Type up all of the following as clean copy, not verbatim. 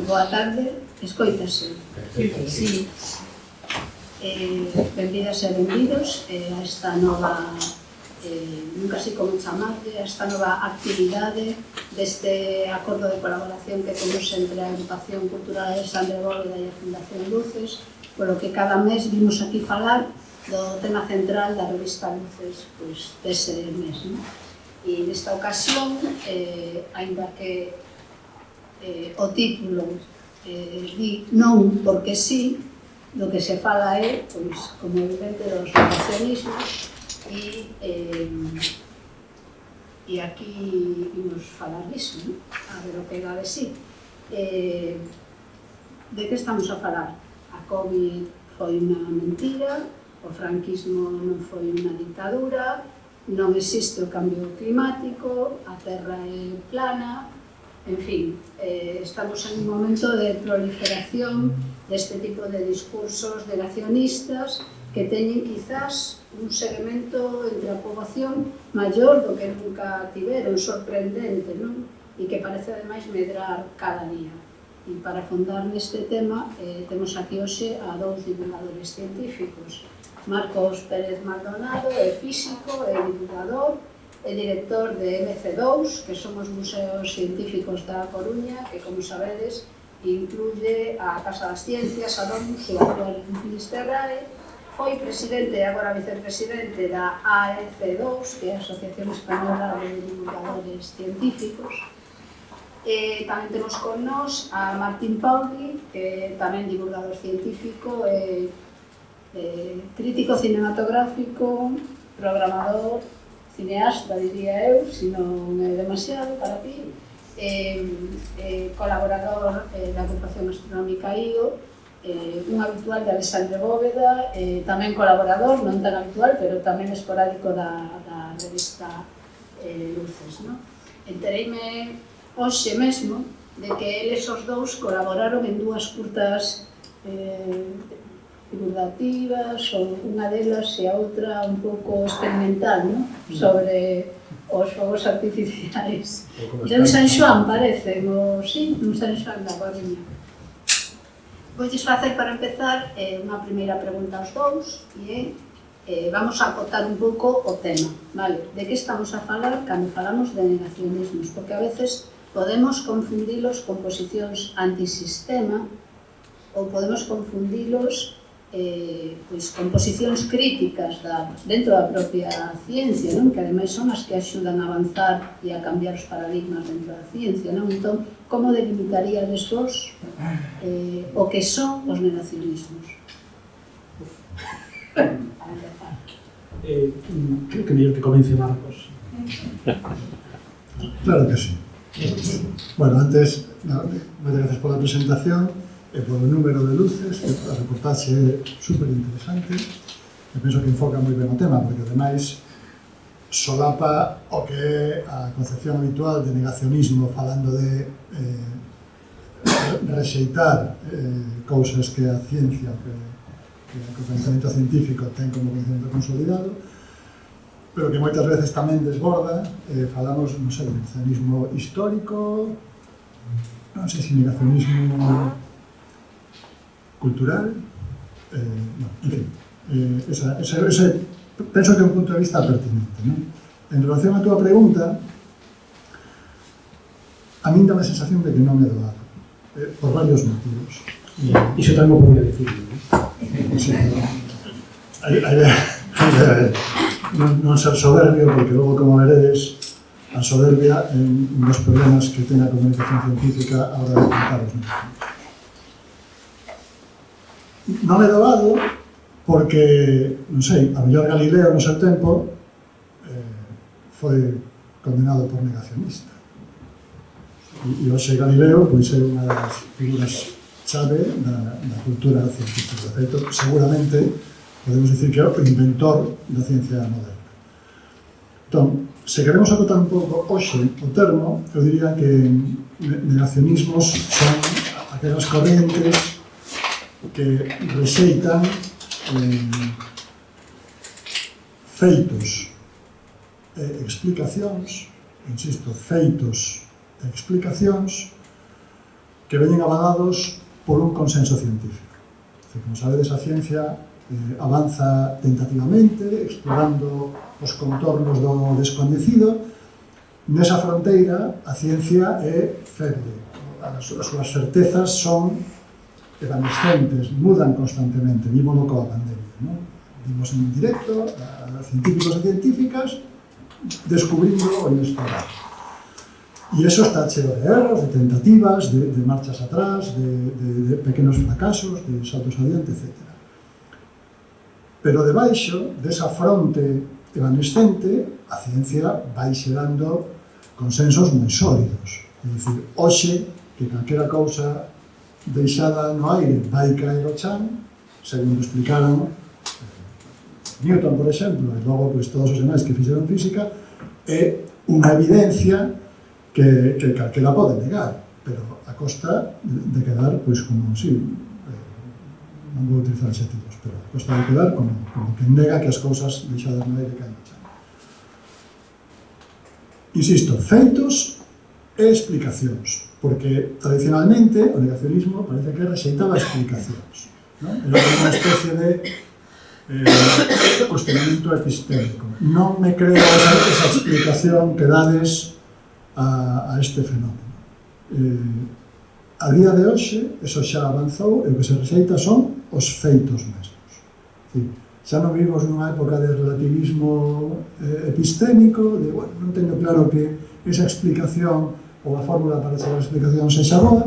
boa tarde, escoítase. Sí. Benvidas e benvidos a esta nova, nunca sei como chamarle, a esta nova actividade deste acordo de colaboración que temos entre a Agrupación Cultural Alexandre Bóveda e a Fundación Luces, polo que cada mes vimos aquí falar do tema central da revista Luces, pois, dese mes, non? E nesta ocasión, aínda que o título di non porque sí, do que se fala é, pois, como evidente, dos negacionismos e aquí vimos falar disso, non? A ver o que dá de sí. De que estamos a falar? A COVID foi unha mentira, o franquismo non foi unha dictadura, non existe o cambio climático, a Terra é plana, en fin, estamos en un momento de proliferación deste tipo de discursos negacionistas que teñen quizás un segmento entre a poboación maior do que nunca tiveron, sorprendente, non? E que parece ademais medrar cada día. E para afondar neste tema temos aquí hoxe a dous divulgadores científicos. Marcos Pérez Maldonado é físico, é divulgador, é director de MC2, que son os museos científicos da Coruña, que, como sabedes, incluye a Casa das Ciencias, a Domus e a actual Finisterrae. Foi presidente e agora vicepresidente da AEC2, que é a Asociación Española de Divulgadores Científicos. Tamén temos con nós a Martín Pauli, que é tamén divulgador científico, crítico cinematográfico, programador, cineasta, diría eu, se non é demasiado para ti, colaborador da Agrupación Astronómica IO, un habitual de Alexandre Bóveda, tamén colaborador, non tan habitual, pero tamén esporádico da revista Luces. Entereime hoxe mesmo de que eles os dous colaboraron en dúas curtas divulgativas, ou unha delas e a outra un pouco experimental, non? Sobre os fogos artificiais. En San Xoán, parece, sí, en San Xoán da Coruña. Voulles facer, para empezar, unha primeira pregunta aos dous, e vamos a acotar un pouco o tema, vale? De que estamos a falar cando falamos de negacionismos? Porque a veces podemos confundilos con posicións antisistema ou podemos confundilos con posicións críticas dentro da propia ciencia, que ademais son as que axudan a avanzar e a cambiar os paradigmas dentro da ciencia. Entón, como delimitaríades vos o que son os negacionismos? Creo que mellor que comence Marcos. Claro que sí. Bueno, antes, moitas gracias pola presentación e polo número de luces, que a reportaxe é super interesante e penso que enfoca moi ben o tema, porque ademais solapa o que é a concepción habitual de negacionismo, falando de rexeitar cousas que a ciencia, que o conhecimento científico ten como conhecimento consolidado, pero que moitas veces tamén desborda, falamos, non sei, de negacionismo histórico, non sei se negacionismo cultural, en fin, ese penso que é un punto de vista pertinente, non? En relación á túa pregunta, a min dá a sensación de que non é doado, por varios motivos. Iso tamén o podía dicir, non? Sí, a idea non ser soberbio, porque logo, como veredes, a soberbia é un dos problemas que ten a comunicación científica a hora de contar os números. Non é doado porque, non sei, a mellor Galileo no seu tempo foi condenado por negacionista. E hoxe Galileo pois é unha das figuras chave da cultura científica. De feito, seguramente podemos dicir que é o inventor da ciencia moderna. Entón, se queremos acotar un pouco hoxe o termo, eu diría que negacionismos son aquelas correntes que rexeitan feitos e explicacións, insisto, feitos e explicacións que veñen avalados por un consenso científico. Como sabedes, a ciencia avanza tentativamente, explorando os contornos do descoñecido. Nesa fronteira, a ciencia é feble. As súas certezas son evanescentes, mudan constantemente, vimos coa pandemia, non? Vimos en directo a científicos e científicas descubrindo o inesperado. E iso está cheo de erros, de tentativas, de marchas atrás, de pequenos fracasos, de saltos adiante, etc. Pero debaixo desa fronte evanescente, a ciencia vai xerando consensos moi sólidos. É dicir, hoxe, que calquera cousa deixada no aire vai caer ao chan, segundo explicaron Newton, por exemplo, e logo todos os demais que fixeron física, é unha evidencia que calquera pode negar, pero a costa de quedar, pois, como, sí, non vou utilizar adxetivos, pero a costa de quedar como que nega que as cousas deixadas no aire caen no chan. Insisto, feitos e explicacións, porque tradicionalmente o negacionismo parece que rexeitaba explicacións, non? Era unha especie de cuestionamento epistémico. Non me creo esa explicación que dades a este fenómeno. A día de hoxe, eso xa avanzou, e o que se rexeita son os feitos mesmos. Xa non vivimos nunha época de relativismo epistémico, de, bueno, non teño claro que esa explicación ou a fórmula para esa explicación sexa boa,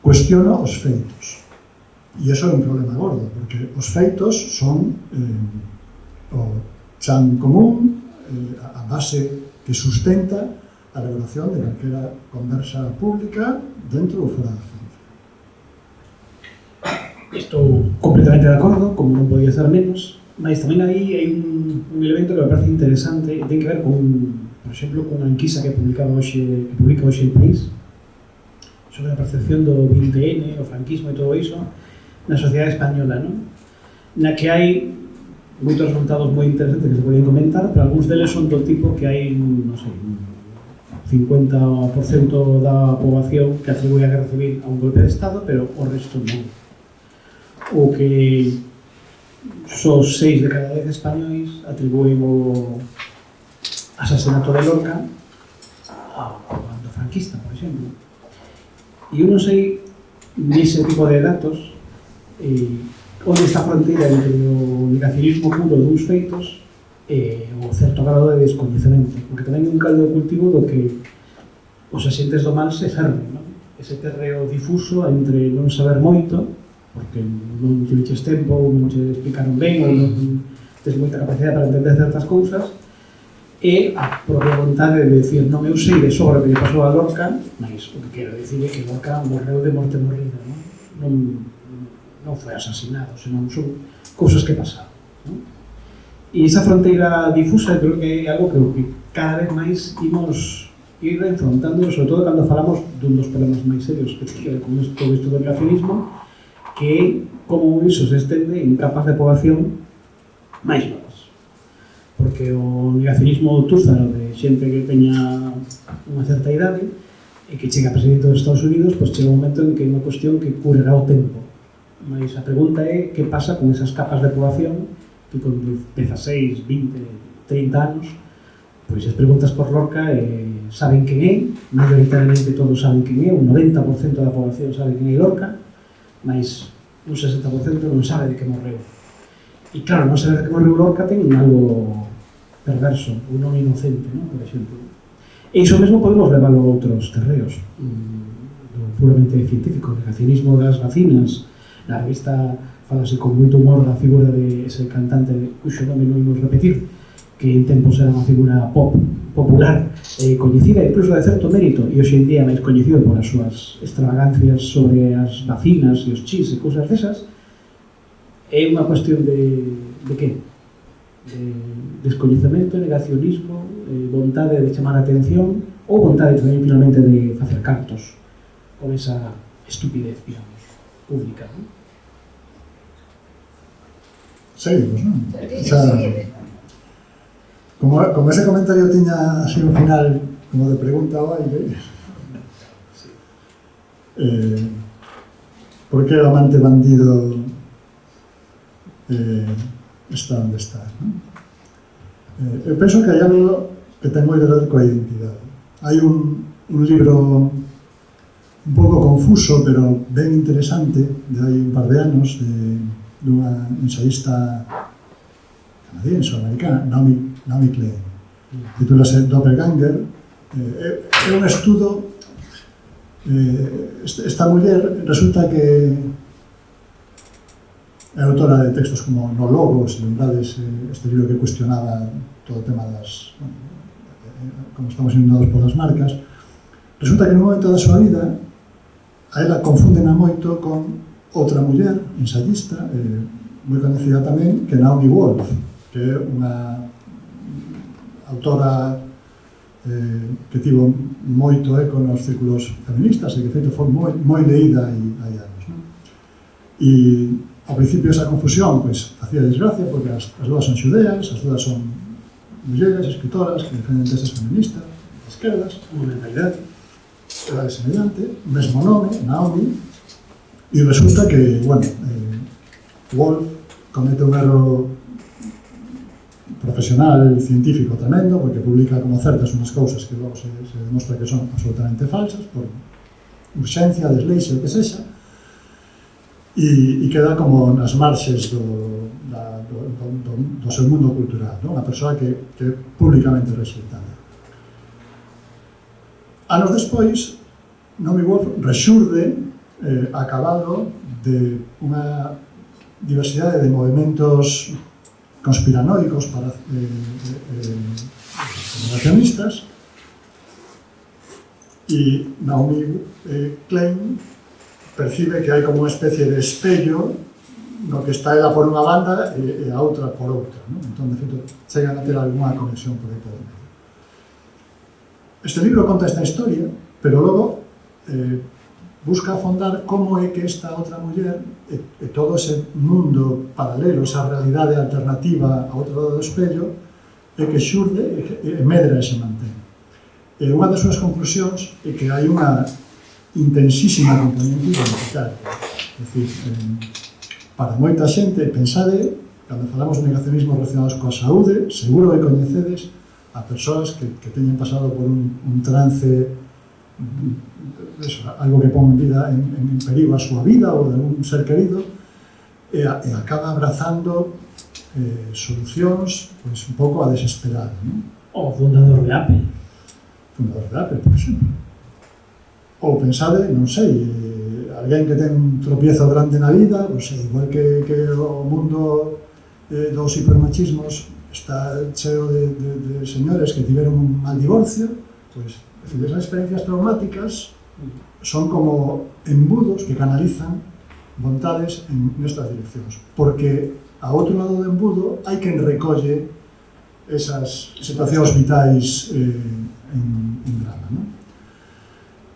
cuestiono os feitos. E iso é un problema gordo, porque os feitos son o chan común, a base que sustenta a regulación de calquera conversa pública dentro ou fora da ciencia. Estou completamente de acordo, como non podía ser menos, mas tamén aí hai un elemento que me parece interesante e ten que ver con, por exemplo, con a enquisa que publica hoxe El País sobre a percepción do 20N, o franquismo e todo iso na sociedade española, non? Na que hai moitos resultados moi interesantes que se poden comentar, pero algúns deles son do tipo que hai, non sei, 50% da poboación que atribui a guerra civil a un golpe de Estado, pero o resto non. O que só 6 de cada 10 españois atribuen o asasinato de Lorca ao bando franquista, por exemplo. E eu non sei nese tipo de datos onde está a fronteira entre o negacionismo puro duns feitos e o certo grado de descoñecemento, porque tamén é un caldo de cultivo do que os axentes do mal se ferven, non? Ese terreo difuso entre non saber moito, porque non te liches tempo, ou non te explicaron ben, ou non tes moita capacidade para entender certas cousas, e a propia vontade de decir, non, eu sei de sobra que lle pasou a Lorca, mas o que quero dicir é que Lorca morreu de morte morrida, non foi asasinado, senón son cousas que pasaron, non? E esa fronteira difusa creo que é algo que cada vez máis imos ir enfrontando, sobre todo cando falamos dun dos problemas máis serios que ten que ver con todo isto do negacionismo, que é como iso se estende en capas de poboación máis novas. Porque o negacionismo túzaro de xente que teña unha certa idade e que chega a presidente dos Estados Unidos, pois chega un momento en que é unha cuestión que curará o tempo. Mas a pregunta é que pasa con esas capas de poboación que con 16, 20, 30 anos, pois as preguntas por Lorca saben quen é, maioritariamente todos saben quen é, un 90% da poboación sabe quen é Lorca, mas un 60% non sabe de que morreu. E claro, non saber de que morreu Lorca ten algo perverso, ou non inocente, non? Por exemplo. E iso mesmo podemos leválo a outros terreos, do puramente científico, o negacionismo das vacinas. Na revista falase con moito humor da figura de ese cantante, cuxo nome non imos repetir, que en tempos era unha figura popular, coñecida e incluso de certo mérito, e hoxe en día máis coñecido por as súas extravagancias sobre as vacinas e os chis e cousas desas. É unha cuestión de que? De descoñecemento, negacionismo, vontade de chamar a atención ou vontade tamén finalmente de facer cartos con esa estupidez, digamos, pública, non? Seguimos, non? Como ese comentario tiña así un final como de pregunta ao aire, por que o amante bandido está onde está, non? Eu penso que hai algo que ten moito a ver coa identidade. Hai un libro un pouco confuso, pero ben interesante, de hai un par de anos, dunha ensaísta canadiense ou americana, Naomi Klein. Titúlase Doppelganger. É un estudo. Esta muller resulta que é autora de textos como No Logo, se lembrades, este libro que cuestionaba todo o tema das, como estamos inundados polas marcas. Resulta que nun momento da súa vida a ela confúndena moito con outra muller, ensayista, moi conhecida tamén, que é Naomi Wolf, que é unha autora que tivo moito eco nos círculos feministas e que, feito, foi moi leída hai anos, non? E ao principio esa confusión pois facía desgracia porque as dúas son xudeas, as dúas son mulleres, escritoras que defenden teses feministas, de esquerdas, unha realidade era semellante, mesmo nome, Naomi, e resulta que, bueno, Wolf comete un erro profesional, científico tremendo, porque publica como certas unhas cousas que logo se demostra que son absolutamente falsas, por urxencia, desleixo, o que sexa, e queda como nas marxes do seu mundo cultural, non? Unha persoa que é públicamente rexeitada. Anos despois, Naomi Wolf rexurde a cabalo de unha diversidade de movimentos conspiranoicos para generacionistas, e Naomi Klein percibe que hai como unha especie de espello no que está ela por unha banda e a outra por outra, non? Entón, de feito, chegan a ter algunha conexión por aí por medio. Este libro conta esta historia, pero logo busca afondar como é que esta outra muller e todo ese mundo paralelo, esa realidade alternativa ao outro lado do espello, é que xurde e medra e se mantén. E unha das súas conclusións é que hai unha intensísima componente identitaria. É dicir, para moita xente, pensade, cando falamos de negacionismo relacionados coa saúde, seguro que coñecedes a persoas que teñen pasado por un trance, algo que pon en perigo a súa vida ou de un ser querido, e acaba abrazando solucións pois, un pouco a desesperar, non? O fundador de Apple. Fundador de Apple, por exemplo. Ou pensade, non sei, alguén que ten un tropiezo grande na vida, pois, igual que o mundo dos hipermachismos está cheo de señores que tiveron un mal divorcio, pois, esas experiencias traumáticas son como embudos que canalizan vontades nestas direccións, porque a outro lado do embudo hai quen recolle esas situacións vitais en drama, non?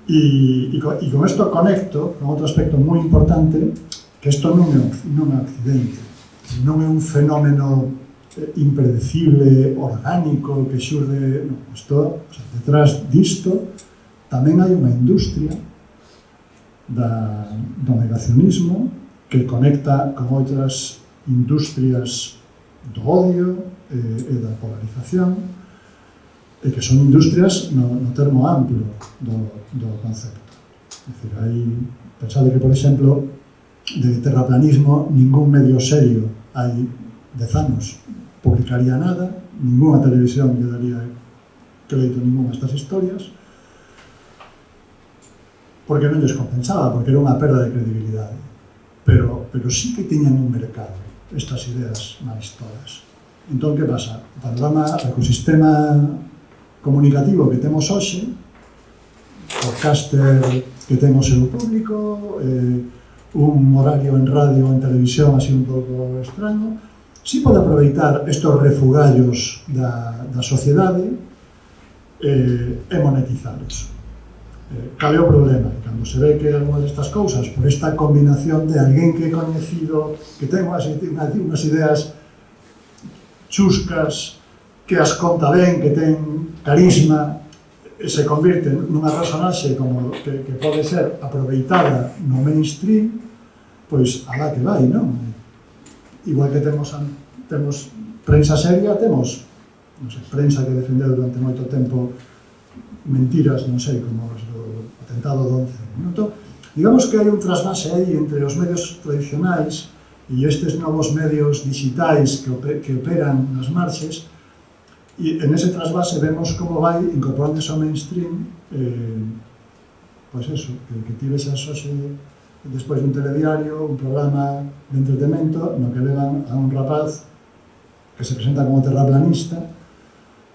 E con isto conecto con outro aspecto moi importante, que isto non é un accidente, non é un fenómeno impredecible, orgánico, que xurde... Non, isto, o sea, detrás disto tamén hai unha industria do negacionismo que conecta con outras industrias do odio e da polarización, e que son industrias no termo amplo do concepto. É dicir, hai... Pensade que, por exemplo, de terraplanismo ningún medio serio hai 10 anos publicaría nada, ninguna televisión lle daría crédito ninguna a estas historias, porque non lles compensaba, porque era unha perda de credibilidade. Pero sí que tiñan un mercado estas ideas máis todas. Entón, que pasa? O panorama, o ecosistema comunicativo que temos hoxe, o podcaster que ten o seu público, un horario en radio ou en televisión así un pouco extraño, si pode aproveitar estes refugallos da sociedade e monetizalos. Cal é o problema? Cando se ve que algunhas destas cousas, por esta combinación de alguén que é coñecido, que ten unhas ideas chuscas, que as conta ben, que ten carisma, se convirte nunha personaxe como que pode ser aproveitada no mainstream, pois alá que vai, non? Igual que temos prensa seria, temos prensa que defendeu durante moito tempo mentiras, non sei, como os do atentado do 11 de minuto. Digamos que hai un trasvase aí entre os medios tradicionais e estes novos medios digitais que operan nas marxes, e en ese trasvase vemos como vai incorporándose ao mainstream, pois eso, que ti vexas hoxe despois dun telediario, un programa de entretenimento no que levan a un rapaz que se presenta como terraplanista,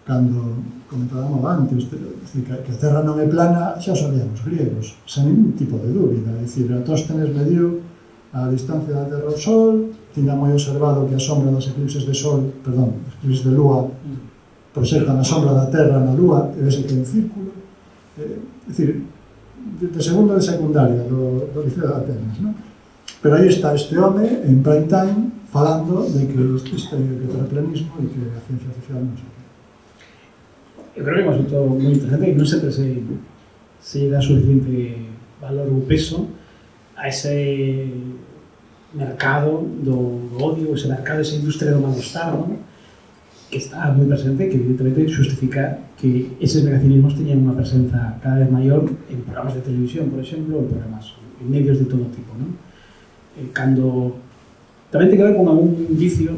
cando comentábamos antes, que a Terra non é plana, xa sabíamos griegos, sen ningún tipo de dúbida. É dicir, Aristóteles mediu a distancia da Terra ao Sol, tiña moi observado que a sombra das eclipses de Sol, perdón, eclipses de Lúa, proxectan a sombra da Terra na Lúa, e vese que é un círculo. É dicir, de segundo de secundaria do Liceo de Atenas, non? Pero aí está este home en prime time falando de que este terraplanismo e que a ciencia social non sei. Eu creo que é un asunto moi interesante e non sempre se dá suficiente valor ou peso a ese mercado do odio, ese mercado, esa industria do malestar, non? Que está moi presente, que evidentemente justifica que eses negacionismos teñan unha presenza cada vez maior en programas de televisión, por exemplo, ou programas, en medios de todo tipo, non? Cando tamén ten que ver con algún vicio,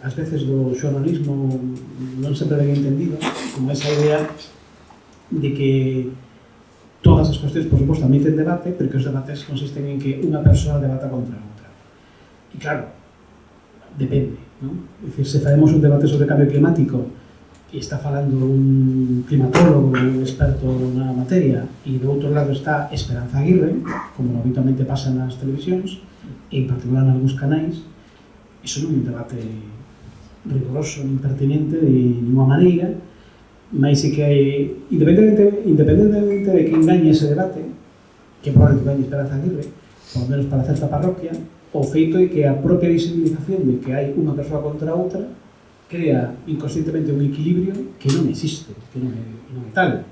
ás veces do xornalismo non sempre ben entendido, como esa idea de que todas as cuestións, por suposto, admiten debate, pero que os debates consisten en que unha persoa debata contra outra. E claro, depende, non? É dicir, se faremos un debate sobre cambio climático e está falando un climatólogo, un experto na materia, e do outro lado está Esperanza Aguirre, como habitualmente pasa nas televisións, e en particular en algúns canais, iso non é un debate rigoroso, nin pertinente de ninguna maneira, mas é que independentemente de quen gañe ese debate, que probablemente gañe Esperanza Aguirre, por menos para certa parroquia, o feito é que a propia visibilización de que hai unha persoa contra outra crea inconscientemente un equilibrio que non existe, que non é tal.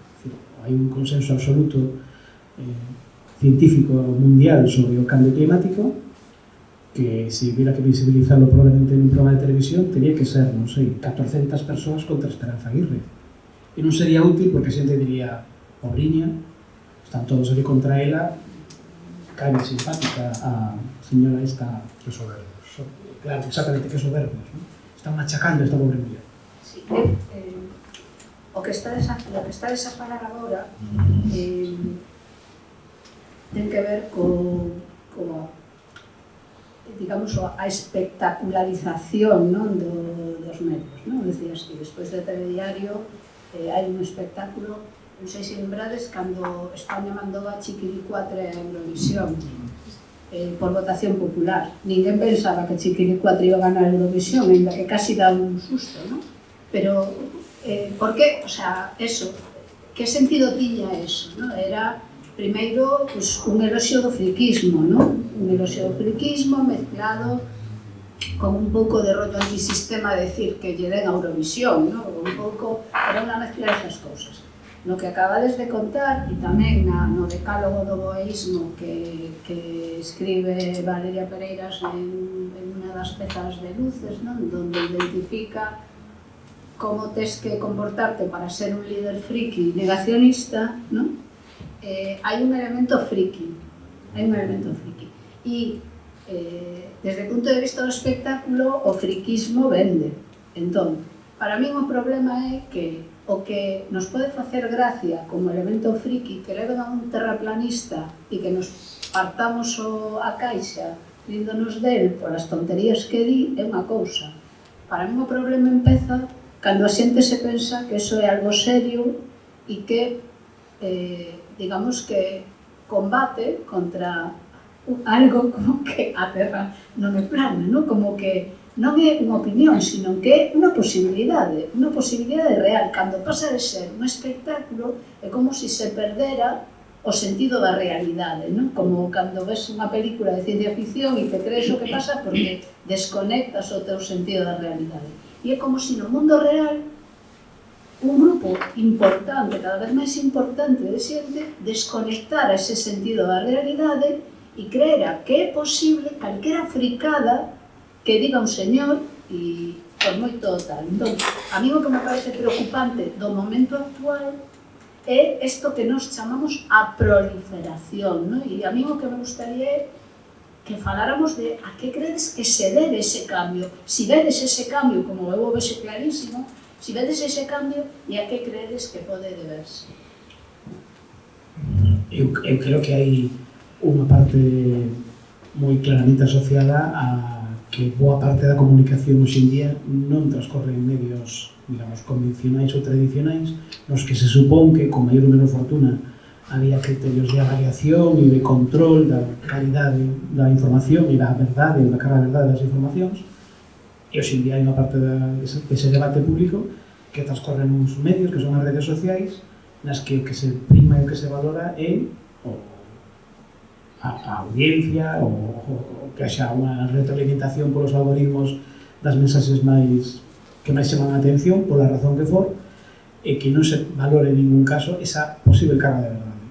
Hai un consenso absoluto científico mundial sobre o cambio climático que se hubiera que visibilizarlo probablemente en un programa de televisión tenía que ser, non sei, 400 persoas contra Esperanza Aguirre. E non sería útil porque a xente diría, pobriña, están todos ali contra ela, cae simpática a señora esta... Que soberbios. Claro, exactamente, que soberbios, ¿no? Están machacando esta pobre muller. Sí, o que estades a falar agora ten que ver co digamos, a espectacularización, non, dos medios, non? Decías que despois do telediario hai un espectáculo, non sei se lembrades, cando España mandou a Chiquilicuatre a Eurovisión por votación popular. Ninguén pensaba que Chiquilicuatre iba a ganar a Eurovisión, ainda que casi dá un susto, non? Pero, por que? O sea, eso, que sentido tiña eso, non? Era primeiro, pues, un eloxio do friquismo, non? Un eloxio do friquismo mezclado con un pouco de rollo antisistema, decir que lle den a Eurovisión, non? Un pouco, era unha mezcla desas cousas. No que acabades de contar, e tamén no decálogo do boeísmo que escribe Valeria Pereiras en unha das pezas de Luces, non? Donde identifica como tes que comportarte para ser un líder friki negacionista, non? Hai un elemento friki, e desde o punto de vista do espectáculo o friquismo vende. Entón, para mí o problema é que o que nos pode facer gracia como elemento friki que leven a un terraplanista e que nos partamos a caixa ríndonos del polas tonterías que di é unha cousa. Para mí o problema empeza cando a xente se pensa que eso é algo serio e que digamos que combate contra algo como que a Terra non é plana, non? Como que non é unha opinión, sino que é unha posibilidade real. Cando pasa de ser un espectáculo, é como se se perdera o sentido da realidade, non? Como cando ves unha película de ciencia ficción e te crees o que pasa porque desconectas o teu sentido da realidade. E é como se no mundo real un grupo importante, cada vez máis importante de xente, desconectar ese sentido da realidade e creer que é posible calquera fricada que diga un señor e por moito tal. Entón, a mí o que me parece preocupante do momento actual é isto que nos chamamos a proliferación, non? E a mí o que me gustaría é que faláramos de a que credes que se debe ese cambio. Si vedes ese cambio, como eu o vexo clarísimo, si vedes ese cambio, e a que credes que pode deberse? Eu creo que hai unha parte moi claramente asociada a que boa parte da comunicación hoxe en día non transcorre en medios, digamos, convencionais ou tradicionais, nos que se supón que, con maior ou menor fortuna, había criterios de avaliación e de control da calidade da información e da verdade, da cara verdade das informacións, e hoxe en día hai unha parte dese debate público que transcorre nos medios, que son as redes sociais, nas que o que se prima e o que se valora é a audiencia, o que haxa unha retroalimentación polos algoritmos das mensaxes que máis chaman a atención, pola razón que for, e que non se valore en ningún caso esa posible carga de verdade.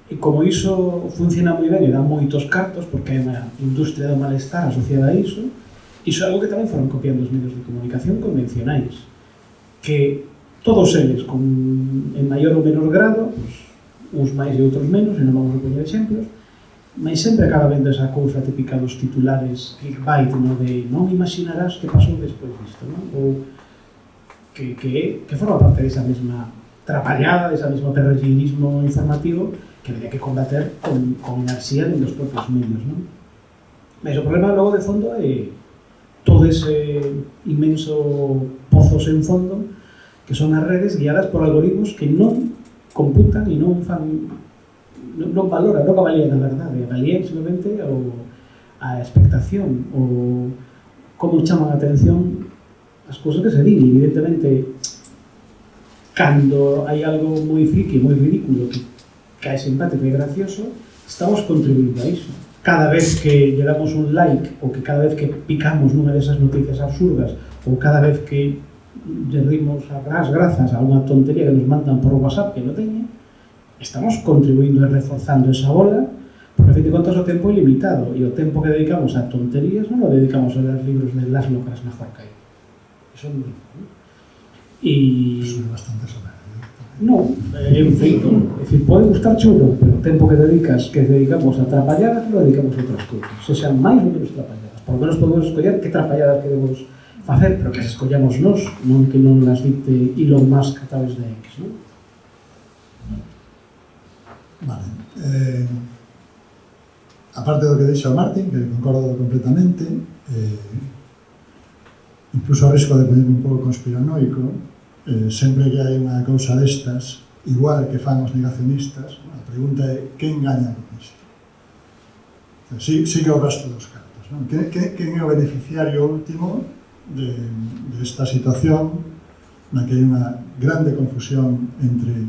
E como iso funciona moi ben e dá moitos cartos, porque hai unha industria do malestar asociada a iso é algo que tamén foron copiando os medios de comunicación convencionais, que todos eles, en maior ou menor grado, uns máis e outros menos, e non vamos a poñer exemplos, mas sempre acaba vendo esa cousa típica dos titulares clickbait, de non imaginarás que pasou despois disto, non? Ou que forma parte desa mesma trapallada, desa mesma perrellinismo informativo que habría que combater con enerxía dos propios medios, non? Mas o problema logo de fondo é todo ese inmenso pozo sen fondo que son as redes guiadas por algoritmos que non computan e non valoran, non avalían a verdade, avalían simplemente a expectación, o como chaman a atención as cousas que se din. Evidentemente, cando hai algo moi friki, moi ridículo, que cae simpático e gracioso, estamos contribuindo a iso. Cada vez que lle damos un like, ou que cada vez que picamos nunha desas noticias absurdas, ou cada vez que lle rimos as grazas a unha tontería que nos mandan por WhatsApp que non teñe, estamos contribuindo e reforzando esa ola, porque a fin de contas o tempo é limitado, e o tempo que dedicamos a tonterías non o dedicamos a ler libros de Laszlo Krasznahorkai. Eso non digo, non? Eso é bastante soberano. Non, é un feito. É dicir, pode gustar chulo, pero o tempo que dedicamos a trapalladas, lo dedicamos a outras cousas. Se sean máis ou menos trapalladas. Por lo menos podemos escoller que trapalladas queremos facer, pero que as escollamos nós, non que non las dicte Elon Musk a través de X, non? Vale. Aparte do que dixo Martín, que concordo completamente, incluso a risco de poner un pouco conspiranoico, sempre que hai unha cousa destas, igual que fan os negacionistas, a pregunta é quen gaña con isto? Sigue o resto dos cartos, non? Quen é o beneficiario último desta situación na que hai unha grande confusión entre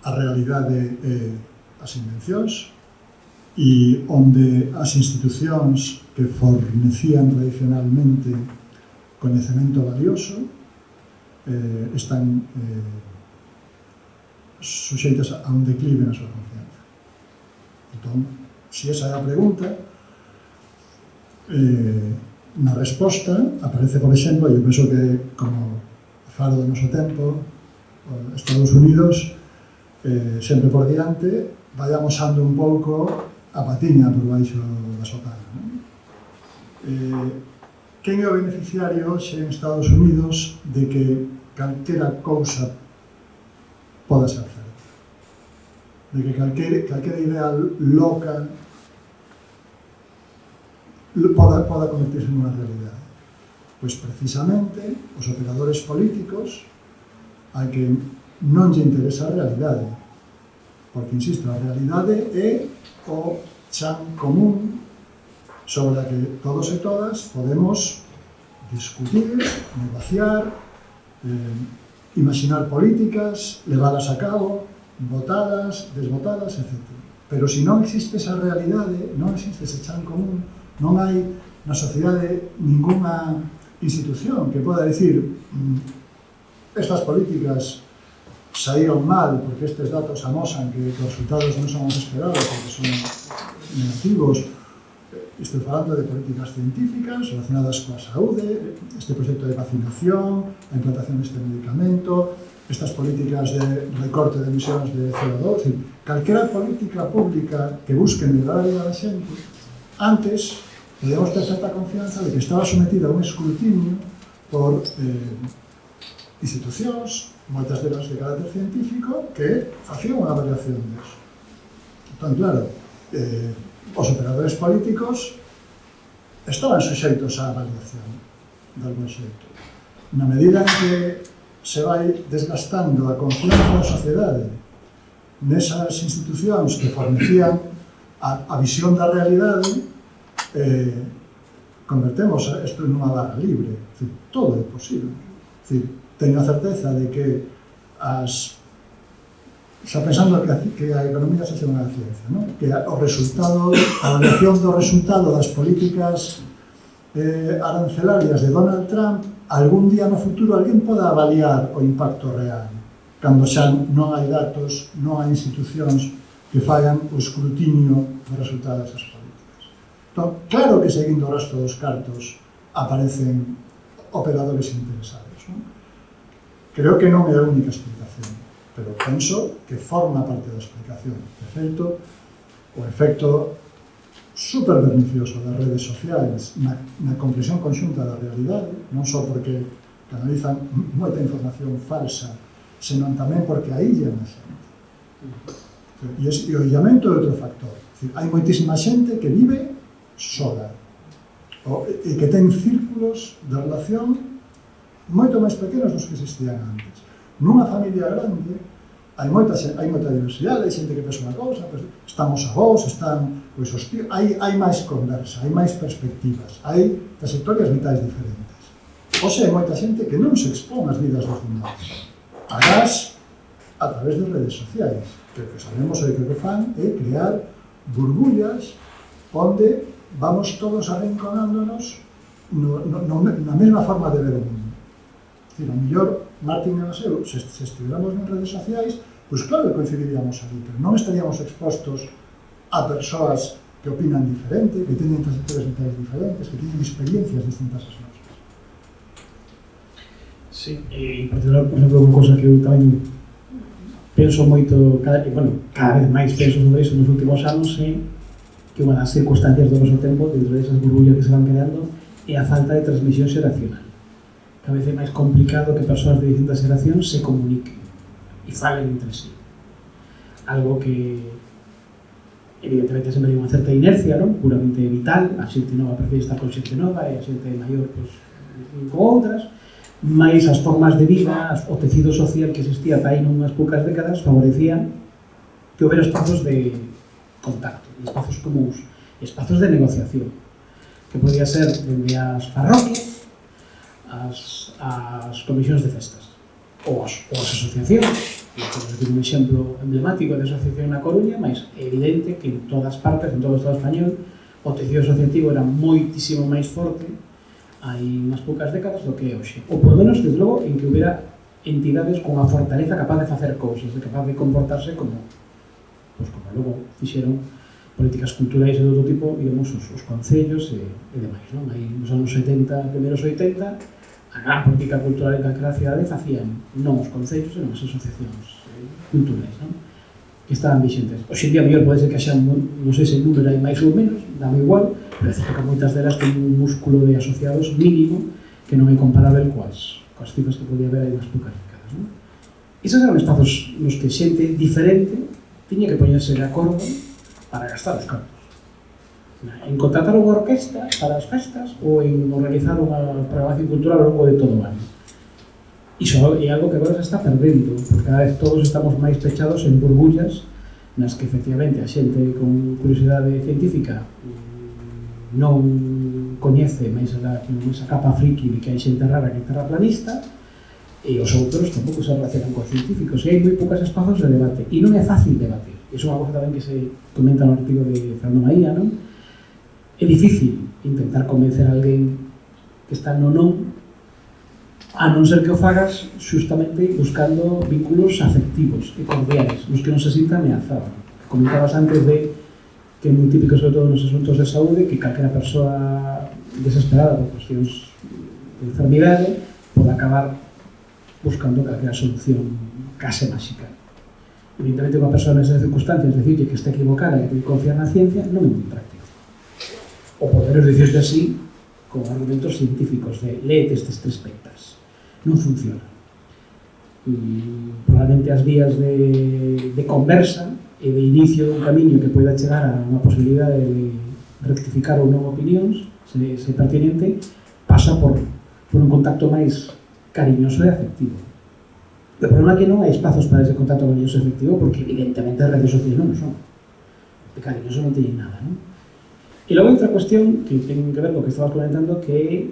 a realidade e as invencións, e onde as institucións que fornecían tradicionalmente coñecemento valioso están suxeitas a un declive na súa confianza. Entón, se esa é a pregunta, na resposta aparece, por exemplo, e eu penso que como faro do noso tempo, Estados Unidos, sempre por diante, vai amosando un pouco a patiña por baixo da sotana, non? Quen é o beneficiario hoxe en Estados Unidos de que calquera cousa poda ser certa? De que calquera idea loca poda convertirse nunha realidade? Pois precisamente os operadores políticos a que non lle interesa a realidade, porque, insisto, a realidade é o chan común sobre a que todos e todas podemos discutir, negociar, imaginar políticas, levalas a cabo, votadas, desvotadas, etc. Pero se non existe esa realidade, non existe ese chan común, non hai na sociedade ningunha institución que poda dicir estas políticas saíron mal porque estes datos amosan que os resultados non son os esperados porque son negativos. Estou falando de políticas científicas relacionadas coa saúde, este proxecto de vacinación, a implantación deste medicamento, estas políticas de recorte de emisións de CO2, calquera política pública que busque melhorar a vida da xente, antes podemos ter certa confianza de que estaba sometida a un escrutinio por institucións, moitas delas de carácter científico, que facían unha avaliación disso. Entón, claro, os operadores políticos estaban suxeitos á avaliación de algún xeito. Na medida en que se vai desgastando a confianza da sociedade nesas institucións que fornecían a visión da realidade, convertemos isto nunha barra libre. Todo é posible. Teño a certeza de que xa pensando que a economía xa unha ciencia, non? Que o resultado, a avaliación do resultado das políticas arancelarias de Donald Trump, algún día no futuro alguén poda avaliar o impacto real, cando xa non hai datos, non hai institucións que fagan o escrutinio do resultado desas políticas. Entón, claro que seguindo o resto dos cartos aparecen operadores interesados, non? Creo que non é a única explicación, pero penso que forma parte da explicación. De feito, o efecto super pernicioso das redes sociais na comprensión conxunta da realidade, non só porque canalizan moita información falsa, senón tamén porque aíllan a xente. E o illamento é outro factor. Hai moitísima xente que vive sola e que ten círculos de relación moito máis pequenos dos que existían antes. Nunha familia grande hai moita diversidade, hai xente que pensa unha cousa, están os avós, están os tíos, hai máis conversa, hai máis perspectivas, hai trayectorias vitais diferentes. Hoxe hai moita xente que non se expón ás vidas dos demais. Agás, a través de redes sociais, que o que sabemos é que o que fan é crear burbullas onde vamos todos arrinconándonos na mesma forma de ver o mundo. A mellor, Martín e eu, se estiveramos en redes sociais, pois claro que coincidiríamos ali, pero non estaríamos expostos a persoas que opinan diferente, que teñen trayectorias vitais diferentes, que teñen experiencias distintas as nosas. Sí, e en particular, por exemplo, unha cosa que eu tamén penso moito, cada vez máis penso sobre iso nos últimos anos, é que unha das circunstancias do noso tempo, dentro desas burbullas que se van creando, é a falta de transmisión xeracional. Cada vez é máis complicado que persoas de distintas xeracións se comuniquen e falen entre sí. Algo que evidentemente sempre hai unha certa inercia, non? Puramente vital, a xente nova prefere estar con xente nova e a xente maior pois, con outras, mais as formas de vida, o tecido social que existía ata aí nunhas poucas décadas favorecían que houbera espazos de contacto, espazos comuns, espazos de negociación, que podía ser dende as parroquias, as comisións de festas ou as asociacións. Tenho un exemplo emblemático de asociación na Coruña, mas é evidente que en todas partes, en todo o Estado español, o tecido asociativo era moitísimo máis forte hai unhas poucas décadas do que é hoxe. Ou por menos, desde logo, en que houbera entidades con a fortaleza capaz de facer cousas, capaz de comportarse como logo fixeron políticas culturais de outro tipo, digamos, os concellos e demais, non? Aí nos anos 70, primeiros 80, a gran política cultural en calquera cidade facían non os concellos, senón as asociacións culturais, non? Que estaban vixentes. Hoxe en día, mellor, pode ser que haxa, non sei se en número hai máis ou menos, dame igual, pero é certo que moitas delas ten un músculo de asociados mínimo que non é comparable coas cifras que podía haber aí nas poucas décadas, non? Esos eran espazos nos que xente diferente tiña que poñerse de acordo para gastar os cartos. En contratar unha orquesta para as festas ou en organizar unha programación cultural ao longo de todo o ano. Iso é algo que agora se está perdendo, porque cada vez todos estamos máis pechados en burbullas nas que efectivamente a xente con curiosidade científica non coñece máis esa capa friki de que hai xente rara que é terraplanista e os outros tampouco se relacionan con científicos e hai moi poucos espazos de debate e non é fácil debatir. Iso é unha cosa tamén que se comenta no artigo de Fernando Maía, non? É difícil intentar convencer a alguén que está no non a non ser que o fagas xustamente buscando vínculos afectivos e cordiais, nos que non se sinta ameazado. Comentabas antes de que é moi típico, sobre todo nos asuntos de saúde, que calquera persoa desesperada por cuestións de enfermidade pode acabar buscando calquera solución case máxica. Evidentemente, unha persoa nesas circunstancias decirle que está equivocada e que confía na ciencia non é moi práctico. O poderes dicirte así con argumentos científicos de léete estes 3 pectas. Non funciona. Probablemente as vías de conversa e de inicio dun camiño que poida chegar a unha posibilidade de rectificar ou non opinións, se pertinente, pasa por un contacto máis cariñoso e afectivo. O problema é que non hai espazos para ese contacto cariñoso e afectivo porque evidentemente as redes sociais non son. De cariñoso non teñen nada, non? E logo outra cuestión que ten que ver co que estabas comentando, que é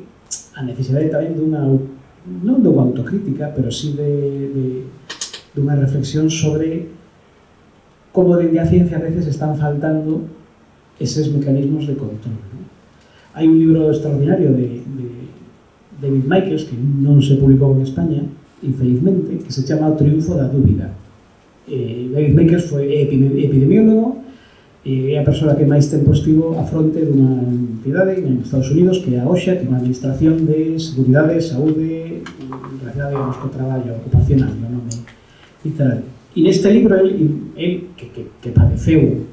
a necesidade tamén dunha, non dunha autocrítica, pero sí dunha reflexión sobre como dende a ciencia a veces están faltando eses mecanismos de control, non? Hai un libro extraordinario de David Michaels, que non se publicou en España, infelizmente, que se chama O triunfo da dúbida. David Michaels foi epidemiólogo, é a persoa que máis tempo estivo a fronte dunha entidade en Estados Unidos que é a OSHA, que é unha administración de seguridade, saúde relacionada, digamos, co traballo ocupacional, no nome literal. E neste libro, el que padeceu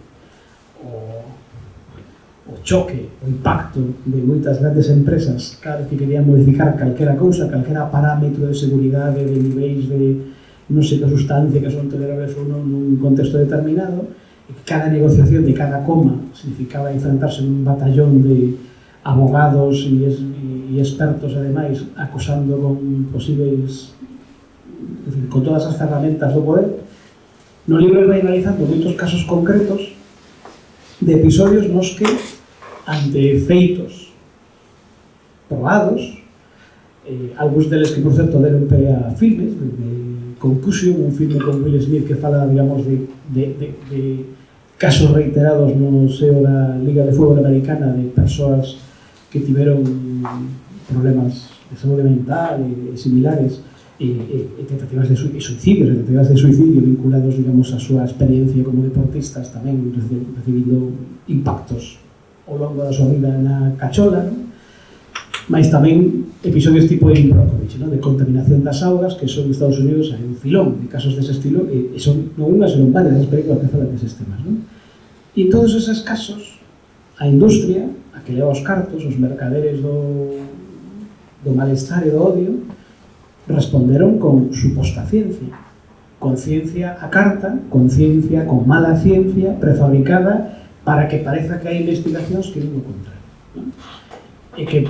o choque, o impacto de moitas grandes empresas cada vez que querían modificar calquera cousa, calquera parámetro de seguridade, de niveis de non sei que sustancia que son tolerables ou non nun contexto determinado, e que cada negociación de cada coma significaba enfrentarse nun batallón de abogados e expertos, ademais, acosando con posibles, con todas as ferramentas do poder. No libro vai analizando moitos casos concretos de episodios nos que, ante feitos probados, algúns deles que, por certo, deron pé a filmes, de Concussion, un filme con Will Smith que fala, digamos, de casos reiterados no seo da Liga de Fútbol Americana de persoas que tiveron problemas de saúde mental e similares e tentativas de suicidio, vinculados, digamos, a súa experiencia como deportistas, tamén recibindo impactos ao longo da súa vida na cachola, non? Mais tamén episodios tipo Erin Brockovich, de contaminación das augas, que son en Estados Unidos hai un filón de casos dese estilo, e son non unhas, senón varias as películas que falan deses temas, non? E en todos eses casos, a industria, a que leva os cartos, os mercaderes do malestar e do odio, responderon con suposta ciencia, con ciencia a carta, con ciencia, con mala ciencia, prefabricada, para que pareza que hai investigacións que non o contrario, non? E que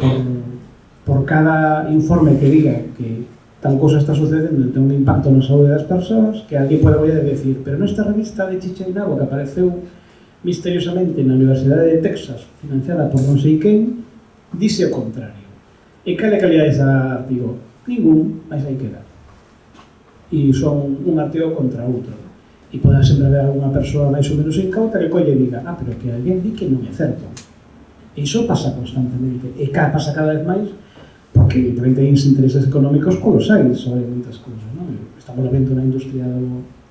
por cada informe que diga que tal cosa está sucedendo e ten un impacto na saúde das persoas, que alguén pode volver a decir, pero nesta revista de Chicha y Nabo que apareceu misteriosamente na Universidade de Texas, financiada por non sei quen, dice o contrario. E cal é a calidade desa artigo? Ningún, mas hai que dar. E son un artigo contra outro. E pode sempre haber alguna persoa máis ou menos incauta que colle e diga, pero que alguén di que non é certo. E iso pasa constantemente, e pasa cada vez máis, porque evidentemente hai intereses económicos colosais sobre moitas cousas, non? Estamos vendo na industria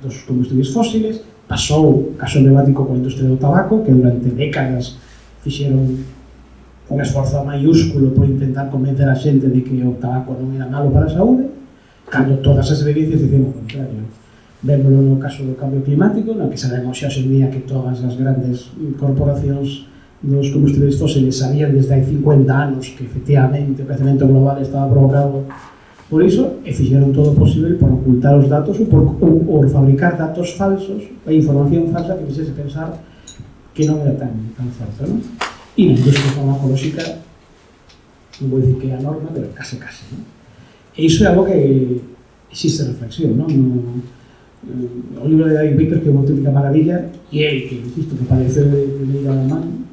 dos combustibles fósiles, pasou o caso emblemático coa industria do tabaco, que durante décadas fixeron un esforzo maiúsculo por intentar convencer a xente de que o tabaco non era malo para a saúde, cando todas as evidencias dicen o contrario. Vémolo no caso do cambio climático, no que sabemos xa hoxe en día que todas as grandes corporacións dos combustibles fósiles sabían desde hai 50 anos que efectivamente o crecemento global estaba provocado por iso, e fixeron todo o posible por ocultar os datos ou por fabricar datos falsos e información falsa que fixese pensar que non era tan certo, non? E na industria farmacolóxica, non vou dicir que é a norma, pero case, non? E iso é algo que existe reflexión, non? O libro de David Michaels, que é unha auténtica maravilla, e ele, que insisto, que padeceu de leira da man,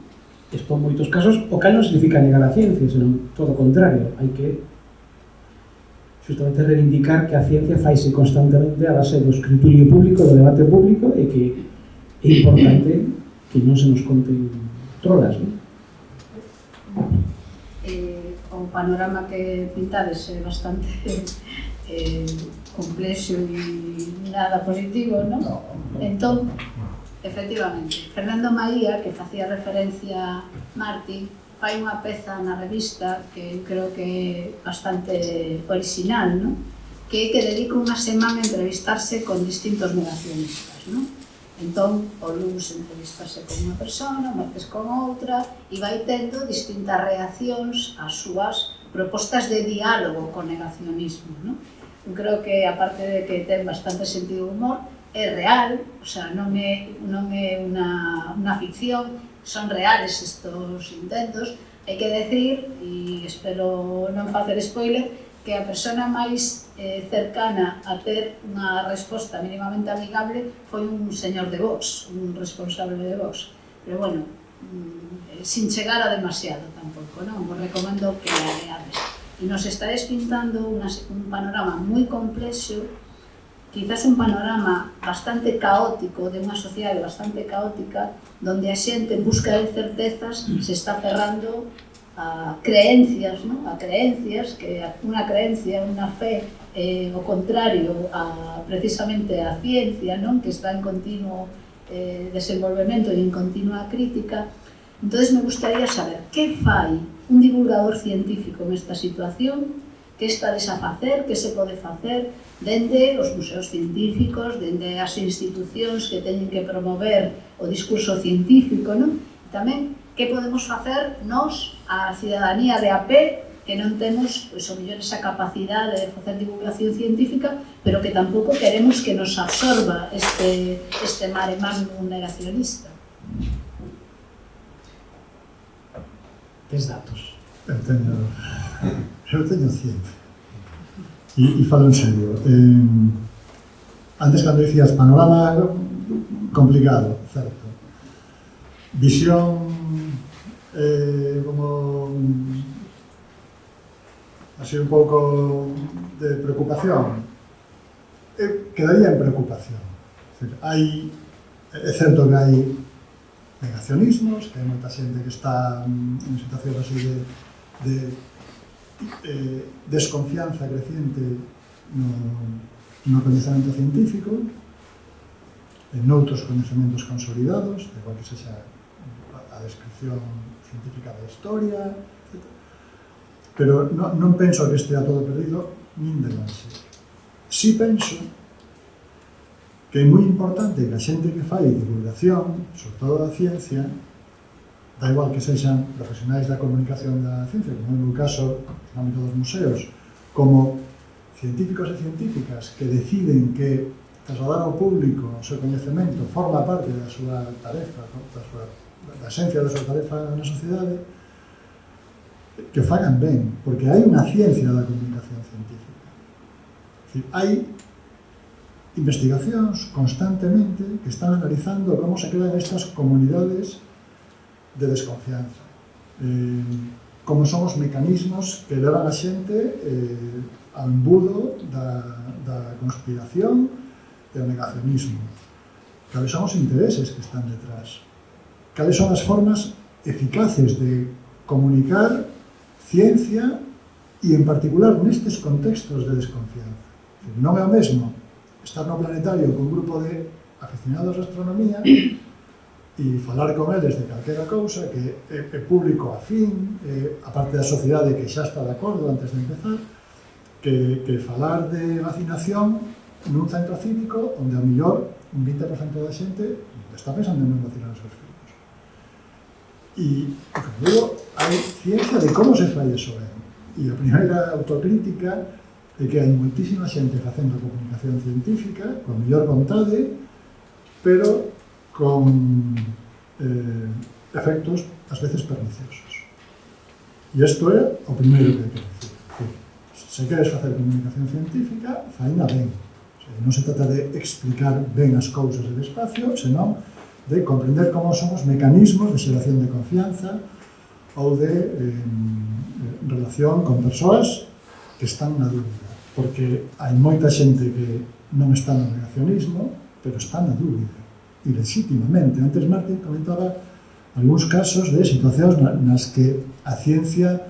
expón moitos casos, o cal non significa negar a ciencia, senón todo o contrario. Hai que justamente reivindicar que a ciencia faise constantemente a base do escrutinio público, do debate público, e que é importante que non se nos conten trolas, non? O o panorama que pintades é bastante complexo e nada positivo, non? Entón, efectivamente, Fernando Maía, que facía referencia a Martí, fai unha peza na revista que eu creo que é bastante original, non? Que é que dedica unha semana a entrevistarse con distintos negacionistas, non? Entón, o luns entrevistarse con unha persona, o martes con outra, e vai tendo distintas reaccións ás súas propostas de diálogo con negacionismo, non? Eu creo que, aparte de que ten bastante sentido de humor, é real, o sea, non é unha ficción, son reales estos intentos. Hai que decir, e espero non facer spoiler, que a persona máis cercana a ter unha resposta mínimamente amigable foi un señor de Vox, un responsable de Vox. Pero bueno, sin chegar a demasiado tampouco, non? Vos recomendo que la leades. E nos estaréis pintando un panorama moi complexo, quizás un panorama bastante caótico, de unha sociedade bastante caótica, donde a xente en busca de certezas se está cerrando a creencias, ¿no? A creencias, que unha creencia, unha fe, o contrario a precisamente a ciencia, non? Que está en continuo desenvolvemento e en continua crítica. Entonces me gustaría saber que fai un divulgador científico nesta situación, que estades a facer, que se pode facer dende os museos científicos, dende as institucións que teñen que promover o discurso científico, non? Tamén, que podemos facer nós, a cidadanía de a pé, que non temos, pois, o mellor esa capacidade de facer divulgación científica, pero que tampouco queremos que nos absorba este mare magnum negacionista. Tes datos? Eu teño ciencia. E falo en serio. Antes, cando dicías panorama complicado, certo. Visión como así un pouco de preocupación. Quedaría en preocupación. É certo que hai negacionismos, que hai moita xente que está en situación así de desconfianza creciente no coñecemento científico, en outros coñecementos consolidados, igual que sexa a descripción científica da historia, etc. Pero non penso que estea todo perdido, nin de longe. Si penso que é moi importante que a xente que fai divulgación, sobre todo da ciencia, da igual que sexan profesionais da comunicación da ciencia, como no meu caso, no ámbito dos museos, como científicos e científicas que deciden que trasladar ao público o seu coñecemento forma parte da súa tarefa, da esencia da súa tarefa na sociedade, que o fagan ben, porque hai unha ciencia da comunicación científica. É dicir, hai investigacións constantemente que están analizando como se crean estas comunidades de desconfianza, como son os mecanismos que levan a xente ao embudo da conspiración e ao negacionismo, cales son os intereses que están detrás, cales son as formas eficaces de comunicar ciencia e, en particular, nestes contextos de desconfianza. Non é o mesmo estar no planetario con un grupo de aficionados a astronomía e falar con eles de calquera cousa que é público afín, a parte da sociedade que xa está de acordo antes de empezar, que falar de vacinación nun centro cívico onde a mellor un 20% da xente está pensando en non vacinar os seus fillos. E, como digo, hai ciencia de como se fai eso ben. E a primeira autocrítica é que hai moitísima xente facendo comunicación científica, con mellor vontade, pero con efectos, ás veces, perniciosos. E isto é o primeiro que hai que decir. Se queres facer comunicación científica, faina ben. Non se trata de explicar ben as cousas e despacio, senón de comprender como son os mecanismos de xeración de confianza ou de relación con persoas que están na dúbida. Porque hai moita xente que non está no negacionismo, pero está na dúbida, e legítimamente. Antes Martín comentaba algúns casos de situacións nas que a ciencia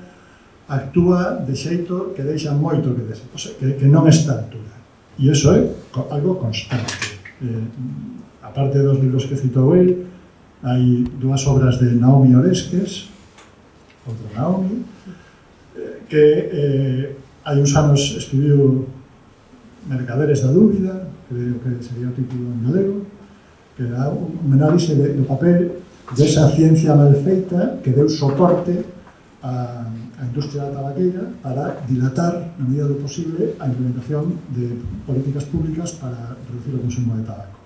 actúa de xeito que deixa moito que desear, o sea, que non está a altura. E iso é algo constante. Aparte dos libros que citou el, hai dúas obras de Naomi Oreskes, outra Naomi, que hai uns anos escribiu Mercaderes da Dúbida, creo que sería o título en galego, que era un análise do papel desa ciencia mal feita que deu soporte á industria da tabaqueira para dilatar, na medida do posible, a implementación de políticas públicas para reducir o consumo de tabaco.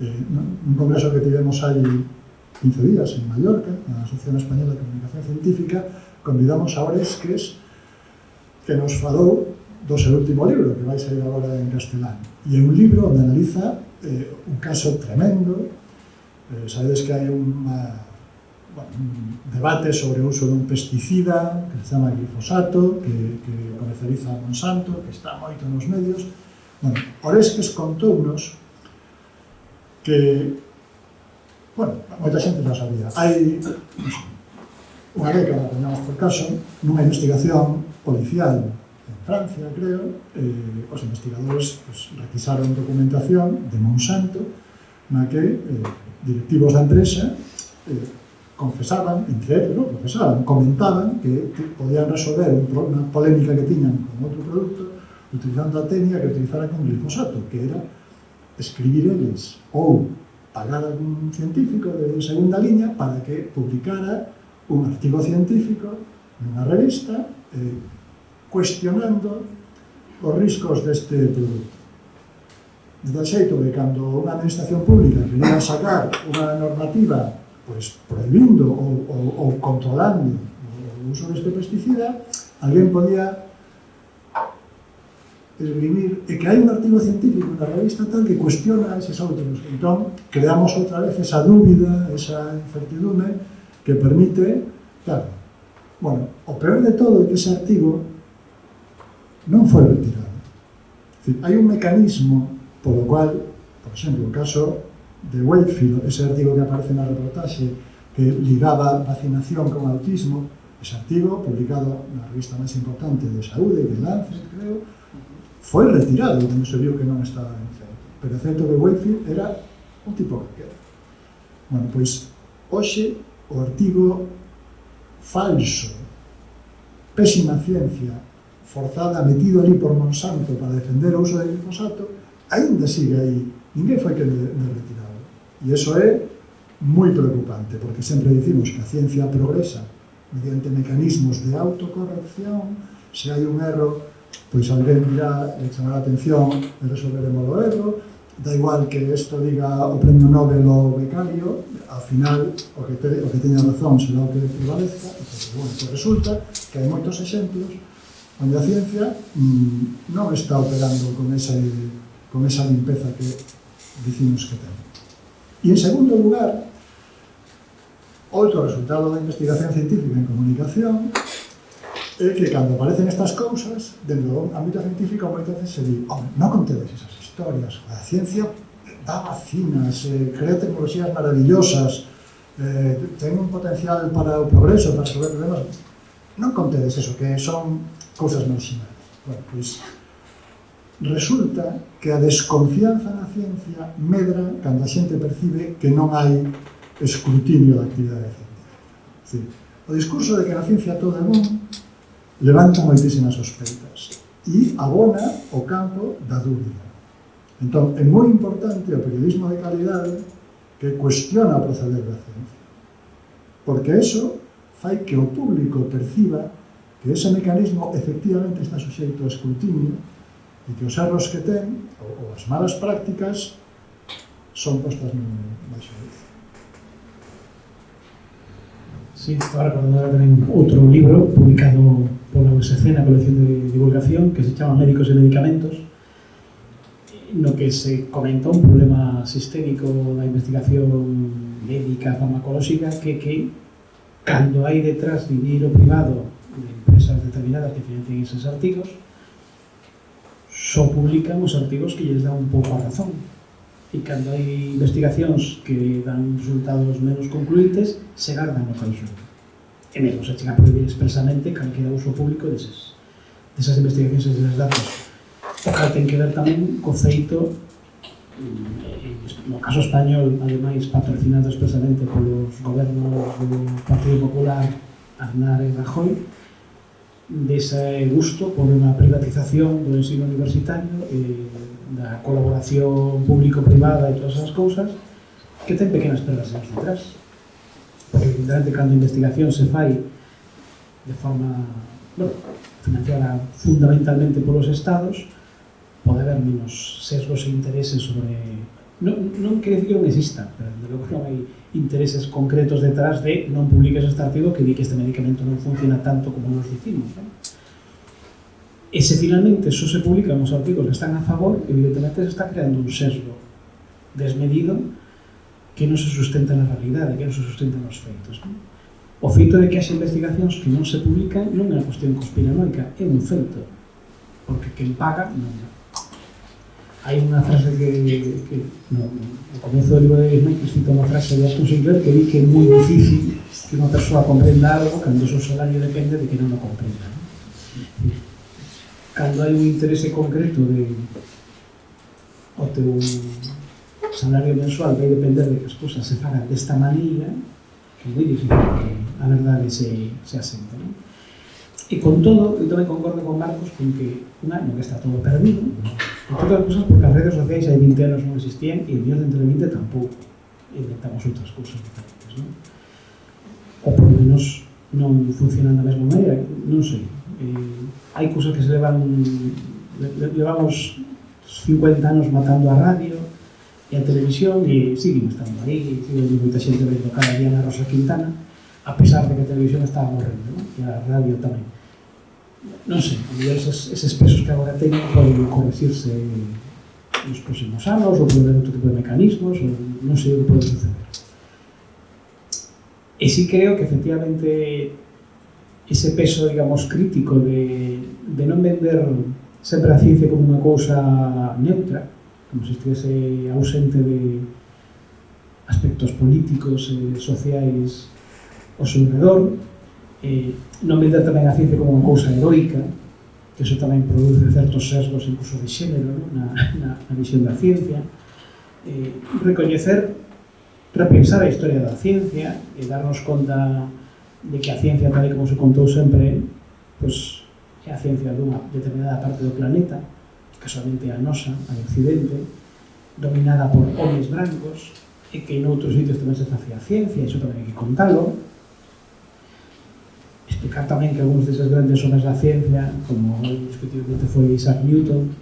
Un congreso que tivemos hai 15 días en Mallorca, na Asociación Española de Comunicación Científica, convidamos a Oreskes, que nos falou do seu último libro, que vai sair agora en castelán. E é un libro onde analiza un caso tremendo. Sabedes que hai un debate sobre o uso dun pesticida que se chama glifosato, que comercializa a Monsanto, que está moito nos medios. Bueno, Oreskes contounos que, bueno, moita xente non sabía. Hai unha década, teníamos por caso, nunha investigación policial en Francia, creo, os investigadores requisaron documentación de Monsanto na que directivos da empresa confesaban, entre eles, comentaban que podían resolver unha polémica que tiñan con outro produto utilizando a técnica que utilizaran con glifosato, que era escribir eles ou pagar a algún científico de segunda liña para que publicara un artigo científico nunha revista cuestionando os riscos deste produto. De tal xeito que cando unha administración pública quería sacar unha normativa prohibindo ou controlando o uso deste pesticida, alguén podía esgrimir e que hai un artigo científico na revista tal que cuestiona eses outros. Entón, creamos outra vez esa dúbida, esa incertidumbre que permite, claro, bueno, o peor de todo é que ese artigo non foi retirado. É dicir, hai un mecanismo polo cual, por exemplo, o caso de Wakefield, ese artigo que aparece na reportaxe que ligaba vacinación con autismo, ese artigo, publicado na revista máis importante de saúde, de Lancet, creo, foi retirado cando se viu que non estaba ben feito. Pero é certo que Wakefield era un tipo que queda. Bueno, pois, hoxe, o artigo falso, pésima ciencia, forzada, metido ali por Monsanto para defender o uso de glifosato, ainda sigue aí. Ninguén foi que de retirado. E iso é moi preocupante, porque sempre dicimos que a ciencia progresa mediante mecanismos de autocorrección. Se hai un erro, pois alguén dirá, chamará a atención e resolveremos o erro. Da igual que isto diga o premio Nobel ou becario, ao final o que teña razón será o que prevalezca. Bueno, pues resulta que hai moitos exemplos onde a ciencia non está operando con esa limpeza que dicimos que ten. E en segundo lugar, outro resultado da investigación científica en comunicación é que cando aparecen estas cousas, dentro do ámbito científico moitas veces se di, non contedes esas historias, a ciencia dá vacinas, crea tecnologías maravillosas, ten un potencial para o progreso, para resolver problemas, non contedes eso, que son cousas marxinales. Bueno, pois, resulta que a desconfianza na ciencia medra cando a xente percibe que non hai escrutinio da actividade científica. O discurso de que na ciencia todo é bon levanta moitísimas sospeitas e abona o campo da dúbida. Entón, é moi importante o periodismo de calidade que cuestiona o proceder da ciencia, porque eso fai que o público perciba que ese mecanismo efectivamente está suxeito ao escrutinio e que os erros que ten, ou as malas prácticas, son postas baixo isso. Sí, estaba recordando tamén outro libro publicado pola USC na colección de divulgación que se chama Médicos e Medicamentos, no que se comenta un problema sistémico da investigación médica farmacolóxica que cando hai detrás dinheiro privado de empresas determinadas que financian esos artigos, só publican os artigos que lles dan un pouco a razón. E cando hai investigacións que dan resultados menos concluintes, se gardan no caixón. e mesmo se chega a prohibir expresamente calquera uso público desas investigacións e deses datos. O cal ten que ver tamén co feito, no caso español, ademais patrocinado expresamente polos gobernos do Partido Popular, Aznar e Rajoy, dese gusto por unha privatización do ensino universitario e da colaboración público-privada e todas esas cousas que ten pequenas perversións detrás. Porque, evidentemente, cando a investigación se fai de forma financiada fundamentalmente polos estados, pode haber menos sesgos e intereses sobre... Non quere dicir que non exista, pero de logo non hai intereses concretos detrás de non publiques este artigo que di que este medicamento non funciona tanto como nos dicimos, non? E se finalmente só se publican os artigos que están a favor, evidentemente se está creando un sesgo desmedido que non se sustenta na realidade, que non se sustenta nos feitos, non? O feito de que haxe investigacións que non se publican non é unha cuestión conspiranoica, é un feito, porque quen paga non é. Hai unha frase que no comezo do libro de Smith cita unha frase de Aston Sinclair que di que é moi difícil que unha persoa comprenda algo cando o seu salario depende de que non o comprenda, non? Cando hai un interese concreto de o teu salario mensual vai depender de que as cousas se fagan desta maneira, é moi difícil que a verdade se asente, non? E con todo, eu tamén concordo con Marcos con que non está todo perdido, entre outras cousas porque as redes sociais hai 20 anos non existían e en dentro de 20 tampouco inventamos outras cousas diferentes, non? Ou por lo menos non funcionan da mesma maneira, non sei. Hai cousas que se levamos 50 anos matando a radio e a televisión e siguen estando aí, siguen moita xente vendo cada día na Rosa Quintana, a pesar de que a televisión estaba morrendo, non? E a radio tamén. Non sei, a mellor eses pesos que agora teñen poden corregirse nos próximos anos ou poden haber outro tipo de mecanismos ou non sei o que pode suceder. E si creo que efectivamente ese peso, digamos, crítico de non vender sempre a ciencia como unha cousa neutra, como se estivese ausente de aspectos políticos e sociais ao seu redor, non vender tamén a ciencia como unha cousa heroica, que iso tamén produce certos sesgos incluso de xénero, ¿no? na visión da ciencia, recoñecer, repensar a historia da ciencia e darnos conta de que a ciencia, tal como se contou sempre, pues, é a ciencia dunha determinada parte do planeta, casualmente a nosa, a de Occidente, dominada por homes brancos, e que en outros sitios tamén se facía ciencia, iso tamén hai que contalo. Explicar tamén que algúns deses grandes homes da ciencia, como discutiblemente foi Isaac Newton,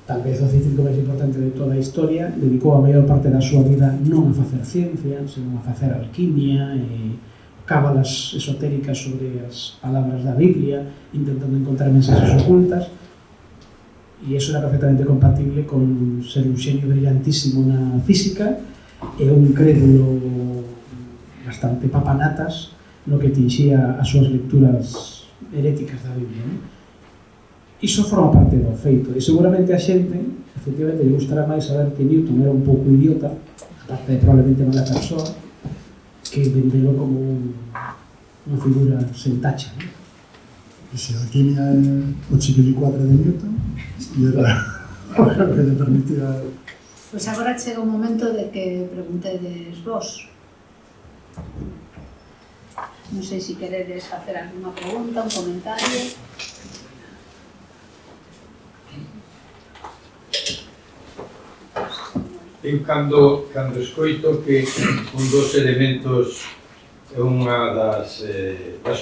tal vez o científico máis importante de toda a historia, dedicou a maior parte da súa vida non a facer ciencia, senón a facer alquimia e cábalas esotéricas sobre as palabras da Biblia, intentando encontrar mensaxes ocultas, e iso era perfectamente compatible con ser un xenio brillantísimo na física e un crédulo bastante papanatas no que tinxía as súas lecturas heréticas da Biblia, non? Iso forma parte do feito, e seguramente a xente, efectivamente, lle gustará máis saber que Newton era un pouco idiota, aparte de probablemente mala persoa, que vendelo como unha figura sen tacha, non? E se a alquimia é o chiquilicuatre de Newton, e era o que lle permitía... Pois agora chega o momento de que preguntedes vos. Non sei se queredes facer alguna pregunta, un comentario. Eu cando escoito que un dos elementos é unha das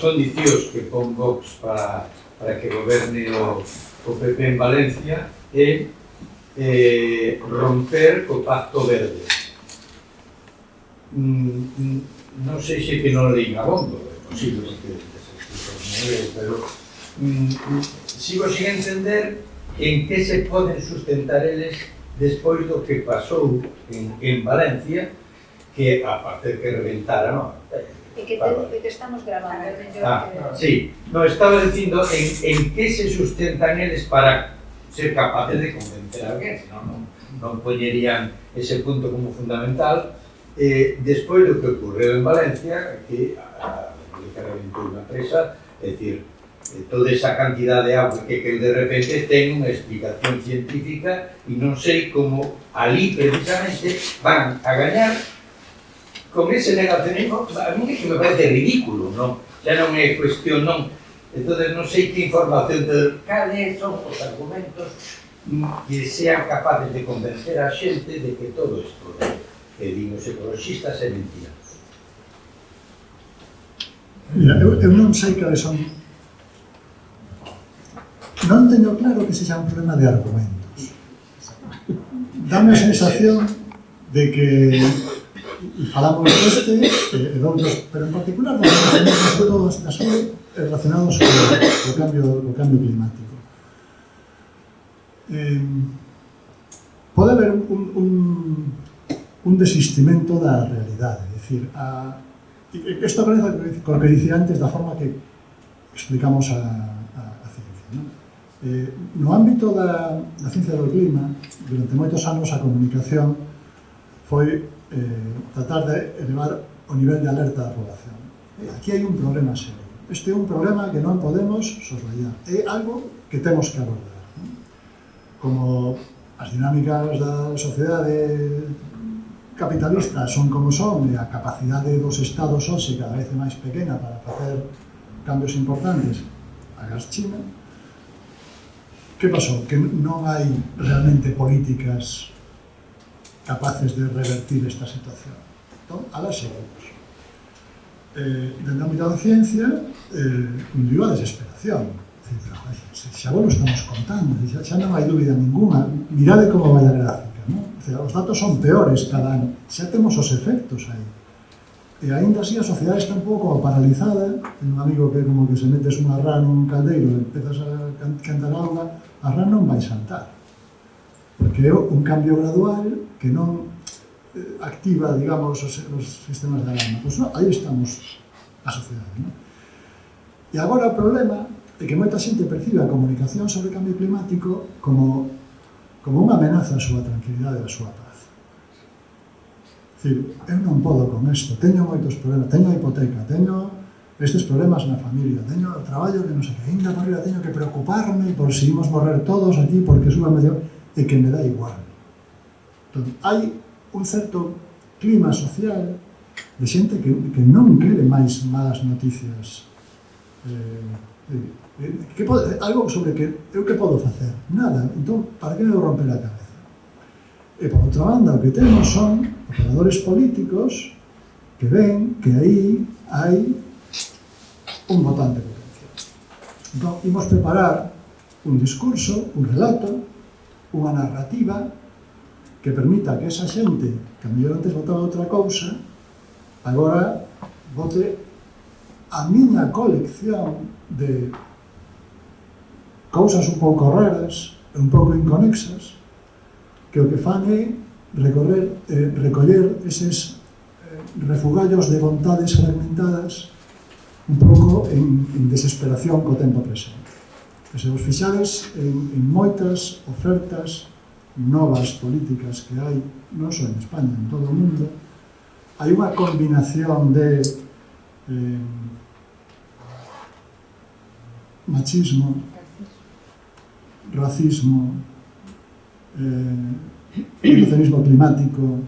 condicións que pon Vox para que goberne o PP en Valencia é romper co Pacto Verde. Non sei se que non leín a bombo, é posible que pero sigo sin entender en que se poden sustentar eles despois do que pasou en Valencia, que aparte que reventara, non? É que estamos grabando. Sí, no, estaba dicindo en que se sustentan eles para ser capaces de convencer a alguén, senón non poñerían ese punto como fundamental. Despois do que ocorreu en Valencia, que a porque reventou unha presa, é dicir, toda esa cantidad de agua que de repente ten unha explicación científica e non sei como ali precisamente van a gañar con ese negacionismo. A mí que me parece ridículo, non? Xa non é cuestión, non. Entonces non sei que información de cales son os argumentos que sean capaces de convencer a xente de que todo isto que din os ecologistas é mentira. Mira, eu non sei cales son. Non teño claro que sexa un problema de argumentos. Dame a sensación de que falamos deste e de outros, pero en particular dos todos da saúde relacionados co cambio climático. Pode haber un desistimento da realidade, é dicir, isto aparece co que dicía antes da forma que explicamos a ciencia, non? No ámbito da ciencia do clima, durante moitos anos a comunicación foi tratar de elevar o nivel de alerta da población. Aquí hai un problema serio. Este é un problema que non podemos soslayar. É algo que temos que abordar. Como as dinámicas da sociedade capitalista son como son e a capacidade dos estados hoxe cada vez é máis pequena para facer cambios importantes, agás China. Que pasou? Que non hai realmente políticas capaces de revertir esta situación. Entón, alá seguimos. Dentro do ámbito da ciencia, individual a desesperación. Xa vos lo estamos contando, xa non hai dúbida ninguna. Mirade como vai a gráfica, non? Os datos son peores cada ano. Xa temos os efectos aí. E ainda así a sociedade está un pouco paralizada. Ten un amigo que como que se metes unha rá nun caldeiro e empezas a cantar auga, a rá non vai saltar. Porque é un cambio gradual que non activa, digamos, os sistemas de alarma. Pois aí estamos a sociedade, non? E agora o problema é que moita xente percibe a comunicación sobre o cambio climático como unha amenaza á súa tranquilidade e á súa paz. É dicir, eu non podo con isto, teño moitos problemas, teño a hipoteca, teño estes problemas na familia, teño o traballo que non sei que, ainda por riba teño que preocuparme por si imos morrer todos aquí porque suba medio, e que me dá igual. Entón, hai un certo clima social de xente que non quere máis malas noticias. Algo sobre que eu que podo facer? Nada. Entón, para que me vou romper a cabeza? E, por outra banda, o que temos son operadores políticos que ven que aí hai un botante potencial. Entón, imos preparar un discurso, un relato, unha narrativa que permita que esa xente que a mellor antes votaba outra cousa agora vote a miña colección de cousas un pouco raras, un pouco inconexas, que o que fan é recoller eses refugallos de vontades fragmentadas un pouco en desesperación co tempo presente. E se vos fixades en moitas ofertas novas políticas que hai, non só en España, en todo o mundo, hai unha combinación de machismo, racismo, negacionismo climático,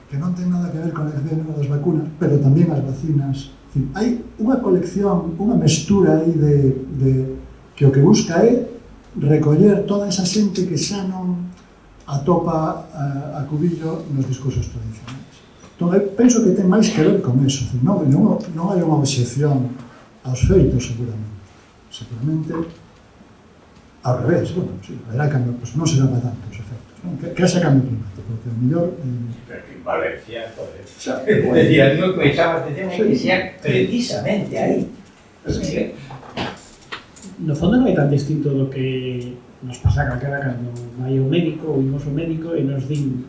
que non ten nada que ver con a negación das vacunas, pero tamén as vacinas. Hai unha colección, unha mestura aí de que o que busca é recoller toda esa xente que xa non atopa a cubillo nos discursos tradicionais. Entón, eu penso que ten máis que ver con eso. Non hai unha obxección aos feitos, seguramente ao revés. Bueno, sí, haberá cambio, pues non será para tantos efectos, non? Que haxa cambio climático, porque o mellor... Pero que en Valencia, joder, decía, non me chama a atención é que sea precisamente aí. No fondo non é tan distinto do que nos pasa calquera cando vai ao médico ou imos ao médico e nos din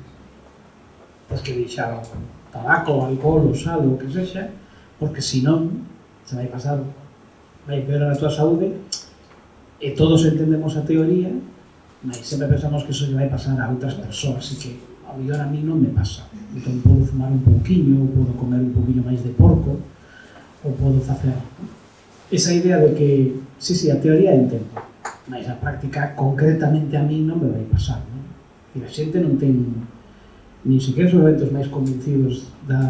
pues, que deixar tabaco, alcohol, ou sal, ou que sexa, porque senón se vai pasar, vai peorar a tua saúde e todos entendemos a teoría, mas sempre pensamos que eso lle vai pasar a outras persoas e que a mellor a mí non me pasa. Entón podo fumar un pouquiño, podo comer un pouquiño máis de porco, o podo facer. Esa idea de que, sí, a teoría entendo, mas a práctica concretamente a mí non me vai pasar, non? E a xente non ten nin sequera os eventos máis convencidos da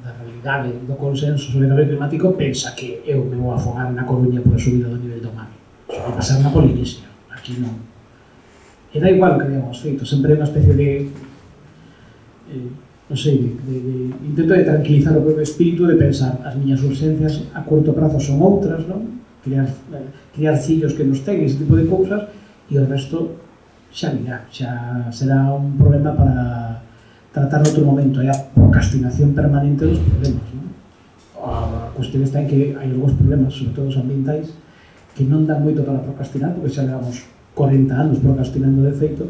realidade, do consenso sobre o cambio climático, pensa que eu me vou afogar na Coruña por a subida do nivel do mar. Iso vai pasar na Polinesia, aquí non. E da igual que habíamos feito, sempre é unha especie de non sei, de intento de tranquilizar o propio espírito, de pensar as miñas urgencias a corto prazo son outras, non? Criar fillos que nos ten, ese tipo de cousas, e o resto xa virá, xa será un problema para tratar en outro momento. Hai a procrastinación permanente dos problemas, non? A cuestión está en que hai algúns problemas, sobre todo os ambientais, que non dan moito para procrastinar, porque xa levamos 40 anos procrastinando de feito,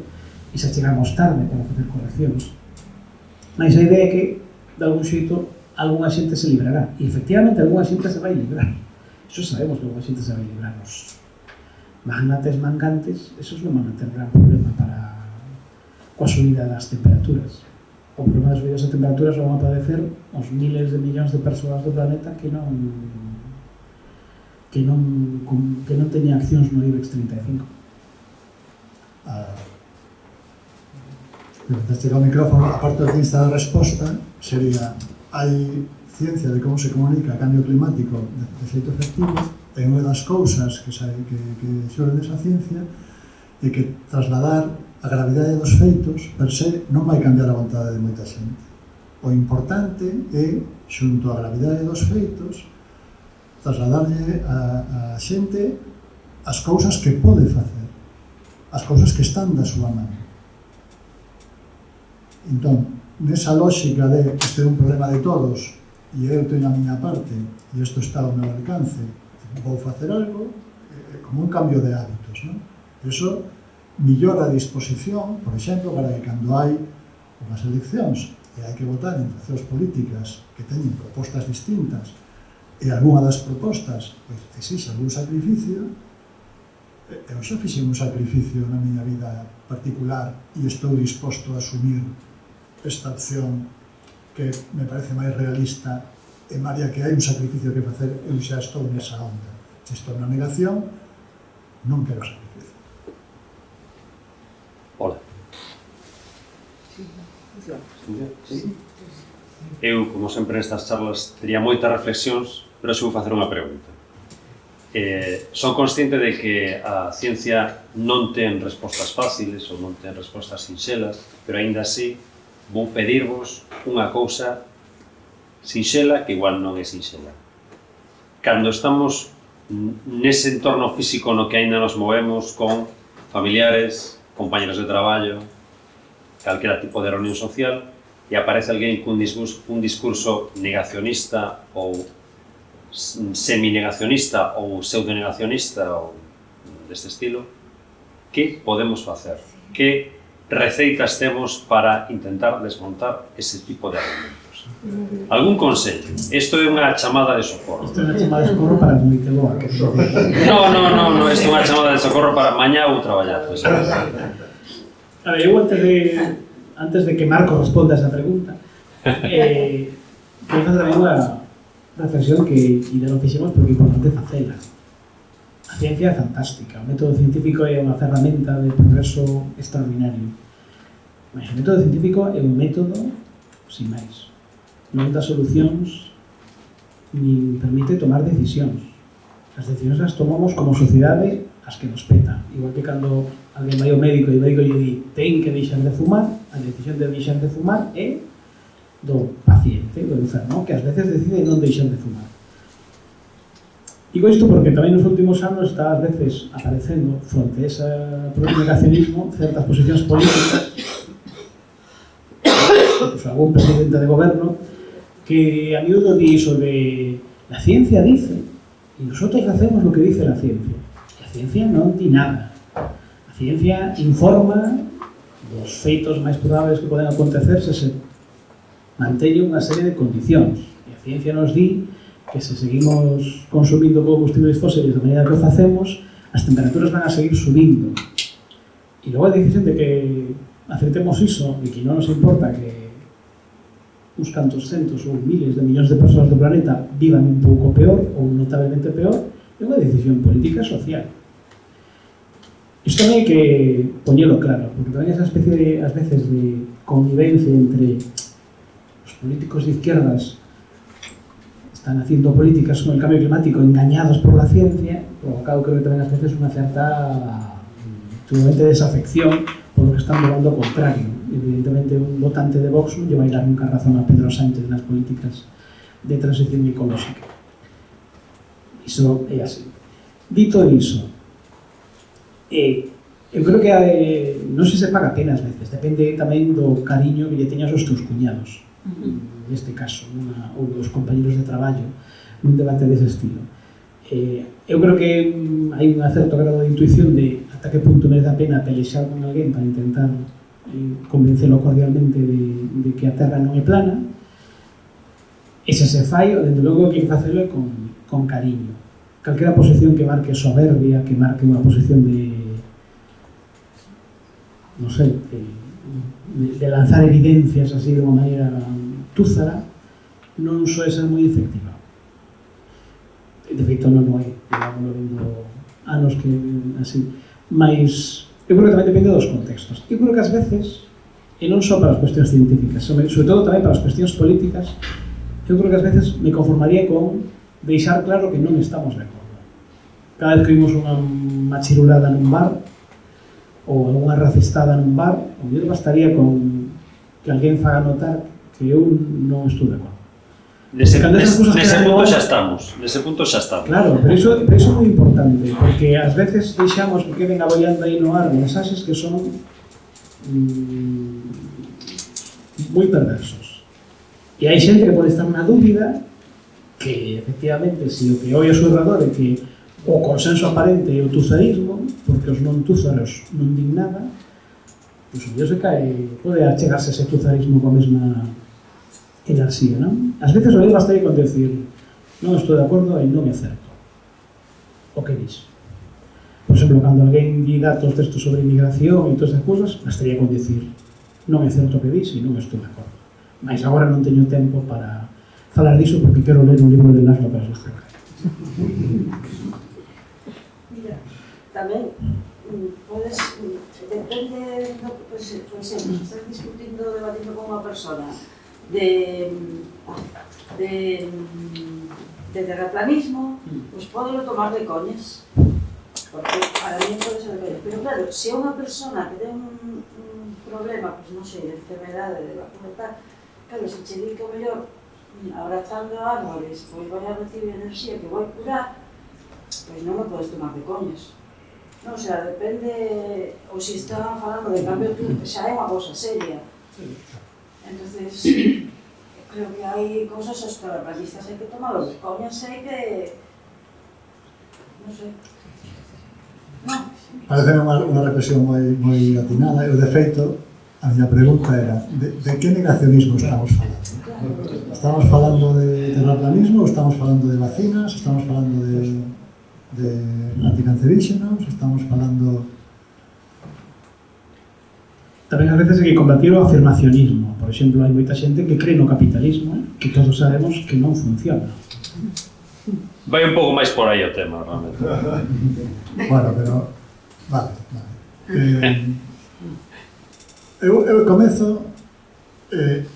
e xa chegamos tarde para facer correccións. Mas a idea é que, de algún xeito, algunha xente se librará. E, efectivamente, algunha xente se vai librar. Iso sabemos que algunha xente se vai librar. Os magnates mangantes, esos non van a ter gran problema para coa subida das temperaturas. O problema das subidas das temperaturas van a padecer os miles de millóns de persoas do planeta que non teñen accións no IBEX 35. Mientras chega o micrófono, a parte de esta resposta sería: hai ciencia de como se comunica o cambio climático de xeito efectivo, e unha das cousas que xorden desa ciencia é que trasladar a gravidade dos feitos per se non vai cambiar a vontade de moita xente. O importante é, xunto á gravidade dos feitos, trasladarlle a xente as cousas que pode facer, as cousas que están da súa mano. Entón, nesa lógica de este é un problema de todos e eu teño a miña parte e isto está ao meu alcance, vou facer algo, como un cambio de hábitos, non? Iso millora a disposición, por exemplo, para que cando hai unhas eleccións e hai que votar entre opcións políticas que teñen propostas distintas e algunha das propostas exixe algún sacrificio, eu xa fixen un sacrificio na miña vida particular e estou disposto a asumir esta opción que me parece máis realista, e malia que hai un sacrificio que facer, eu xa estou nesa onda. Se estou na negación, non quero sacrificio. Hola. Eu, como sempre nestas charlas, tería moitas reflexións, pero xa vou facer unha pregunta. Son consciente de que a ciencia non ten respostas fáciles ou non ten respostas sinxelas, pero aínda así vou pedirvos unha cousa sinxela que igual non é sinxela. Cando estamos nese entorno físico no que aínda nos movemos con familiares, compañeros de traballo, calquera tipo de reunión social, e aparece alguén cun discurso negacionista ou semi-negacionista ou pseudo-negacionista ou deste estilo, que podemos facer? Que receitas temos para intentar desmontar ese tipo de argumentos? Algún consello? Isto é unha chamada de socorro. Isto é unha chamada de socorro para Moite Boa. No, isto é unha chamada de socorro para mañá ou traballar. A ver, eu antes de que Marco responda a esa pregunta, quero facer tamén unha reflexión que ainda non fixemos porque é importante facela. A ciencia é fantástica, o método científico é unha ferramenta de progreso extraordinario. Mas o método científico é un método sin máis. Non dá solucións nin permite tomar decisións. As decisións as tomamos como sociedade as que nos petan. Igual que cando alguén vai ao médico e o médico lle di ten que deixar de fumar, a decisión de deixar de fumar é do paciente, do enfermo, que ás veces decide non deixar de fumar. Digo isto porque tamén nos últimos anos está ás veces aparecendo fronte a ese propio negacionismo certas posicións políticas, pues, algún presidente de goberno que a miúdo di sobre la ciencia dice y nosotros hacemos lo que dice la ciencia. La ciencia non di nada. A ciencia informa dos feitos máis probables que poden acontecer se manteñen unha serie de condicións. E a ciencia nos di que se seguimos consumindo combustibles fósiles da maneira que o facemos, as temperaturas van a seguir subindo. E logo a decisión de que acertemos iso e que non nos importa que uns cantos centos ou miles de millóns de persoas do planeta vivan un pouco peor ou notablemente peor, é unha decisión política e social. Isto tamén hai que poñelo claro, porque tamén esa especie de, ás veces, de convivencia entre os políticos de izquierdas están haciendo políticas con el cambio climático engañados por la ciencia, provocado creo que tamén ás veces unha certa seguramente desafección por lo que están levando ao contrario. Evidentemente un votante de Vox non lle vai dar nunca razón a Pedro Sánchez nas políticas de transición ecolóxica. Iso é así. Dito iso, eu creo que non sei se paga pena ás veces, depende tamén do cariño que lle teñas aos teus cuñados, neste caso, ou dos compañeros de traballo, nun debate dese estilo. Eu creo que hai un certo grado de intuición de ata que punto merece a pena pelexar con alguén para intentar convencelo cordialmente de que a Terra non é plana, e se fai, dentro logo que hai que facelo con cariño. Calquera posición que marque soberbia, que marque unha posición de non sei, de lanzar evidencias así de unha maneira túzara, non soe ser moi efectiva. De feito non é, digámoslo vendo anos que así, mas eu creo que tamén depende dos contextos. Eu creo que ás veces, e non só para as cuestións científicas, sobre todo tamén para as cuestións políticas, eu creo que ás veces me conformaría con deixar claro que non estamos de acordo. Cada vez que vimos unha machirulada nun bar ou unha racistada nun bar, o mellor bastaría con que alguén faga notar que eu non estou de acordo. Nese punto xa estamos. Claro, pero iso é moi importante, porque ás veces deixamos que queden abollando aí no ar mensaxes que son moi perversos. E hai xente que pode estar na dúbida que, efectivamente, se o que oi a seu redor é que o consenso aparente é o tuzarismo, porque os non túzaros non din nada, pois o Dios se cae, pode achegarse ese tuzarismo coa mesma enerxía, non? Ás veces o menos bastaría con decir non estou de acordo e non é certo o que dix. Por exemplo, cando alguén di datos textos sobre inmigración e todas esas cousas, bastaría con decir non é certo o que dix e non estou de acordo. Mas agora non teño tempo para falar diso porque quero ler un libro de Laszlo Krasnov. Mira, tamén podes, depende, por exemplo, se estás discutindo, debatindo con unha persona de terraplanismo, pues podelo tomar de coñas, porque para mí pode ser de coñas, pero claro, se é unha persona que ten un problema, pues non sei, de enfermedade, de vacuna tal, claro, se che di que o mellor abrazando árboles, pois vai a recibir enerxía que vai curar, pois non me podes tomar de coñas. Non, o sea, depende, ou se están falando de cambio climático, xa é unha cosa seria. Entonces, creo que hai cousas aos terraplanistas hai que tomarlo de coñas, hai que... non sei. Non. Parece unha reflexión moi atinada. Eu, de feito, a miña pregunta era de que negacionismo estamos falando? Estamos falando de terraplanismo ou estamos falando de vacinas? Estamos falando de anticancerígenos? Estamos falando... Tamén ás veces hai que combatir o afirmacionismo. Por exemplo, hai moita xente que cree no capitalismo, que todos sabemos que non funciona. Vai un pouco máis por aí o tema, realmente. Bueno, pero... Vale. Eu comezo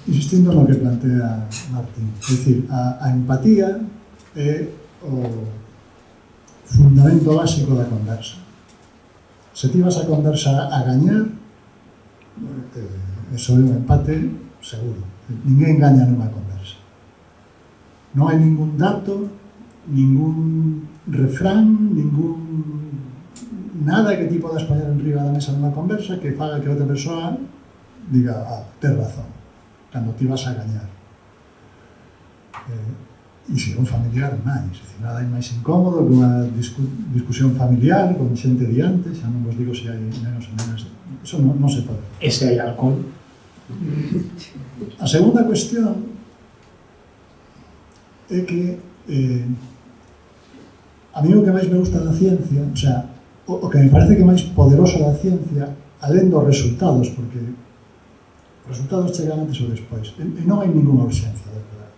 insistindo no que plantea Martín. É dicir, a empatía é o fundamento básico da conversa. Se ti vas a conversa a gañar, eso é un empate seguro. Ninguén gaña nunha conversa. Non hai ningún dato, ningún refrán, nada que ti podas poñer en riba da mesa nunha conversa que faga que outra persoa diga, ten razón, cando ti vas a gañar. E se é un familiar máis, nada hai máis incómodo que unha discusión familiar con xente diante, xa non vos digo se hai menos ou menos, eso non se pode. E se hai alcohol? A segunda cuestión é que a mí o que máis me gusta da ciencia, o sea, o que me parece que máis poderoso da ciencia, alén dos resultados, porque resultados chegarán antes ou despois. E non hai ninguna urxencia, de verdade.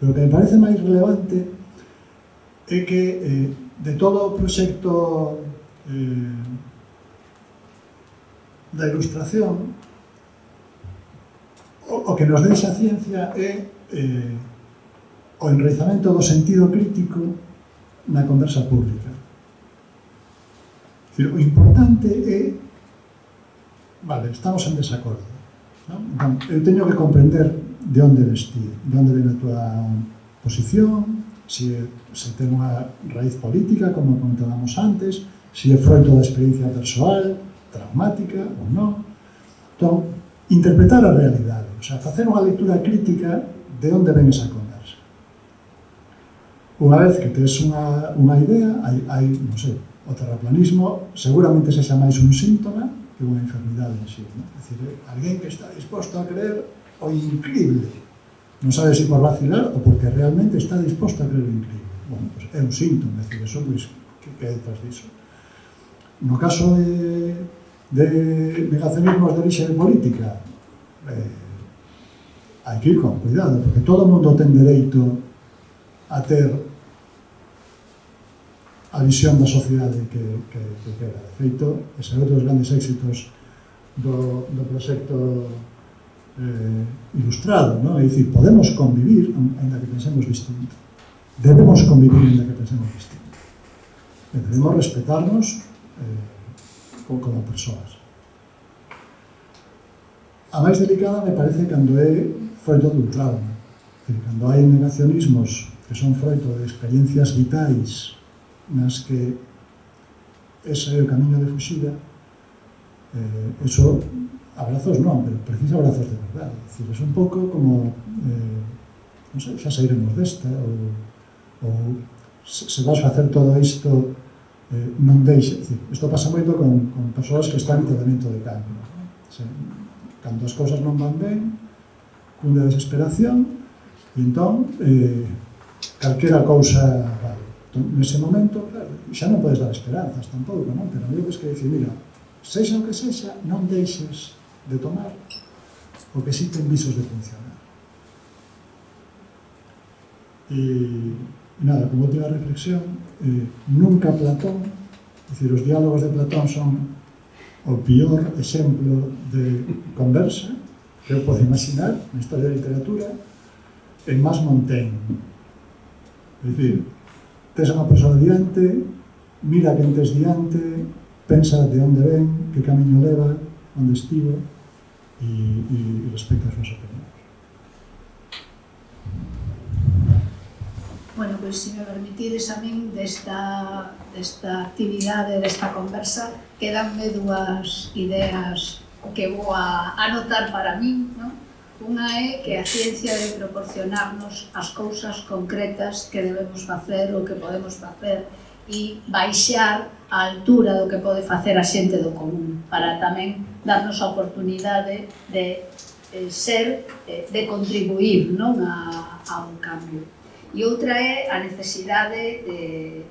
Pero o que me parece máis relevante é que de todo o proxecto da ilustración, o que nos deixa a ciencia é o enraizamento do sentido crítico na conversa pública. É dicir, o importante é, vale, estamos en desacordo, non? Entón, eu teño que comprender de onde vestir, de onde ven a tua posición, se ten unha raíz política, como comentábamos antes, se é froito da experiencia persoal, traumática ou non. Entón, interpretar a realidade, o sea, facer unha lectura crítica de onde ven esa conversa. Unha vez que tes unha idea, hai, non sei, o terraplanismo seguramente sexa máis un síntoma que unha enfermidade en sí, non? É dicir, alguén que está disposto a creer o increíble, non sabe se por vacilar ou porque realmente está disposto a creer o increíble. Bueno, pues é un síntoma, é dicir, eso, pues, que é detrás disso. No caso de negacionismos de orixe política, hai que ir con cuidado, porque todo o mundo ten dereito a ter a visión da sociedade que quera. De feito, ese é outro dos grandes éxitos do proxecto ilustrado, non? É dicir, podemos convivir ainda que pensemos distinto. Debemos convivir ainda que pensemos distinto. E debemos respetarnos como persoas. A máis delicada me parece cando é froito dun trauma. É dicir, cando hai negacionismos que son froito de experiencias vitais nas que ese é o camiño de fuxida, eso, abrazos non, pero precisa abrazos de verdade. É dicir, é un pouco como, non sei, xa sairemos desta, ou se vas facer todo isto, non deixe. É dicir, isto pasa moito con persoas que están en tratamento de cancro. Cando as cousas non van ben, cunde a desesperación, e entón, calquera cousa vale. Nese momento, claro, xa non podes dar esperanzas tampouco, non? Pero eu que dicir, mira, sexa o que sexa, non deixes de tomar o que si ten visos de funcionar. E nada, como última reflexión, nunca Platón, é dicir, os diálogos de Platón son o pior exemplo de conversa que eu podo imaginar na historia da literatura, en Mas Montaigne. É dicir, tes unha persoa diante, mira quen tes diante, pensa de onde ven, que camiño leva, onde estivo, e respecta as súas opinións. Bueno, pois, se me permitides a min desta actividade, desta conversa, quedanme dúas ideas que vou a anotar para min, non? Unha é que a ciencia debe proporcionarnos as cousas concretas que debemos facer ou que podemos facer e baixar a altura do que pode facer a xente do común, para tamén darnos a oportunidade de ser, de contribuir, non, a un cambio. E outra é a necesidade de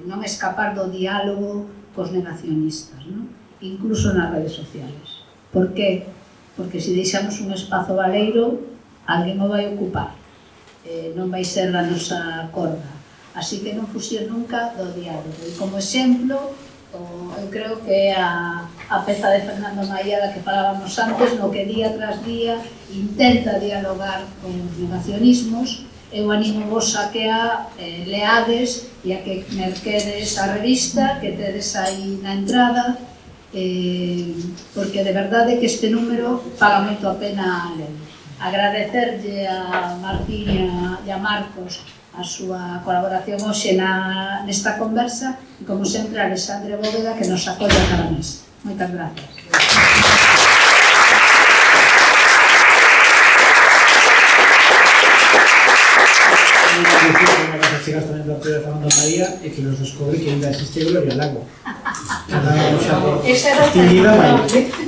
non escapar do diálogo cos negacionistas, non? Incluso nas redes sociales. Por que? Porque se deixamos un espazo baleiro, alguén o vai ocupar, non vai ser da nosa corda. Así que non fuxir nunca do diálogo. E como exemplo, eu creo que é a peza de Fernando Maía da que falábamos antes, no que día tras día intenta dialogar con os negacionismos. Eu animo vos a que a leades e a que merquedes a revista que tedes aí na entrada, porque de verdade que este número paga moito a pena ler. Agradecerlle a Martín e a Marcos a súa colaboración hoxe nesta conversa e, como sempre, a Alexandre Bóveda que nos acolla cada mes. Moitas gracias. Unha cosa chegas tamén do de Fernando Maía e que nos descobre que ainda existe Gloria Lago. Esa era outra.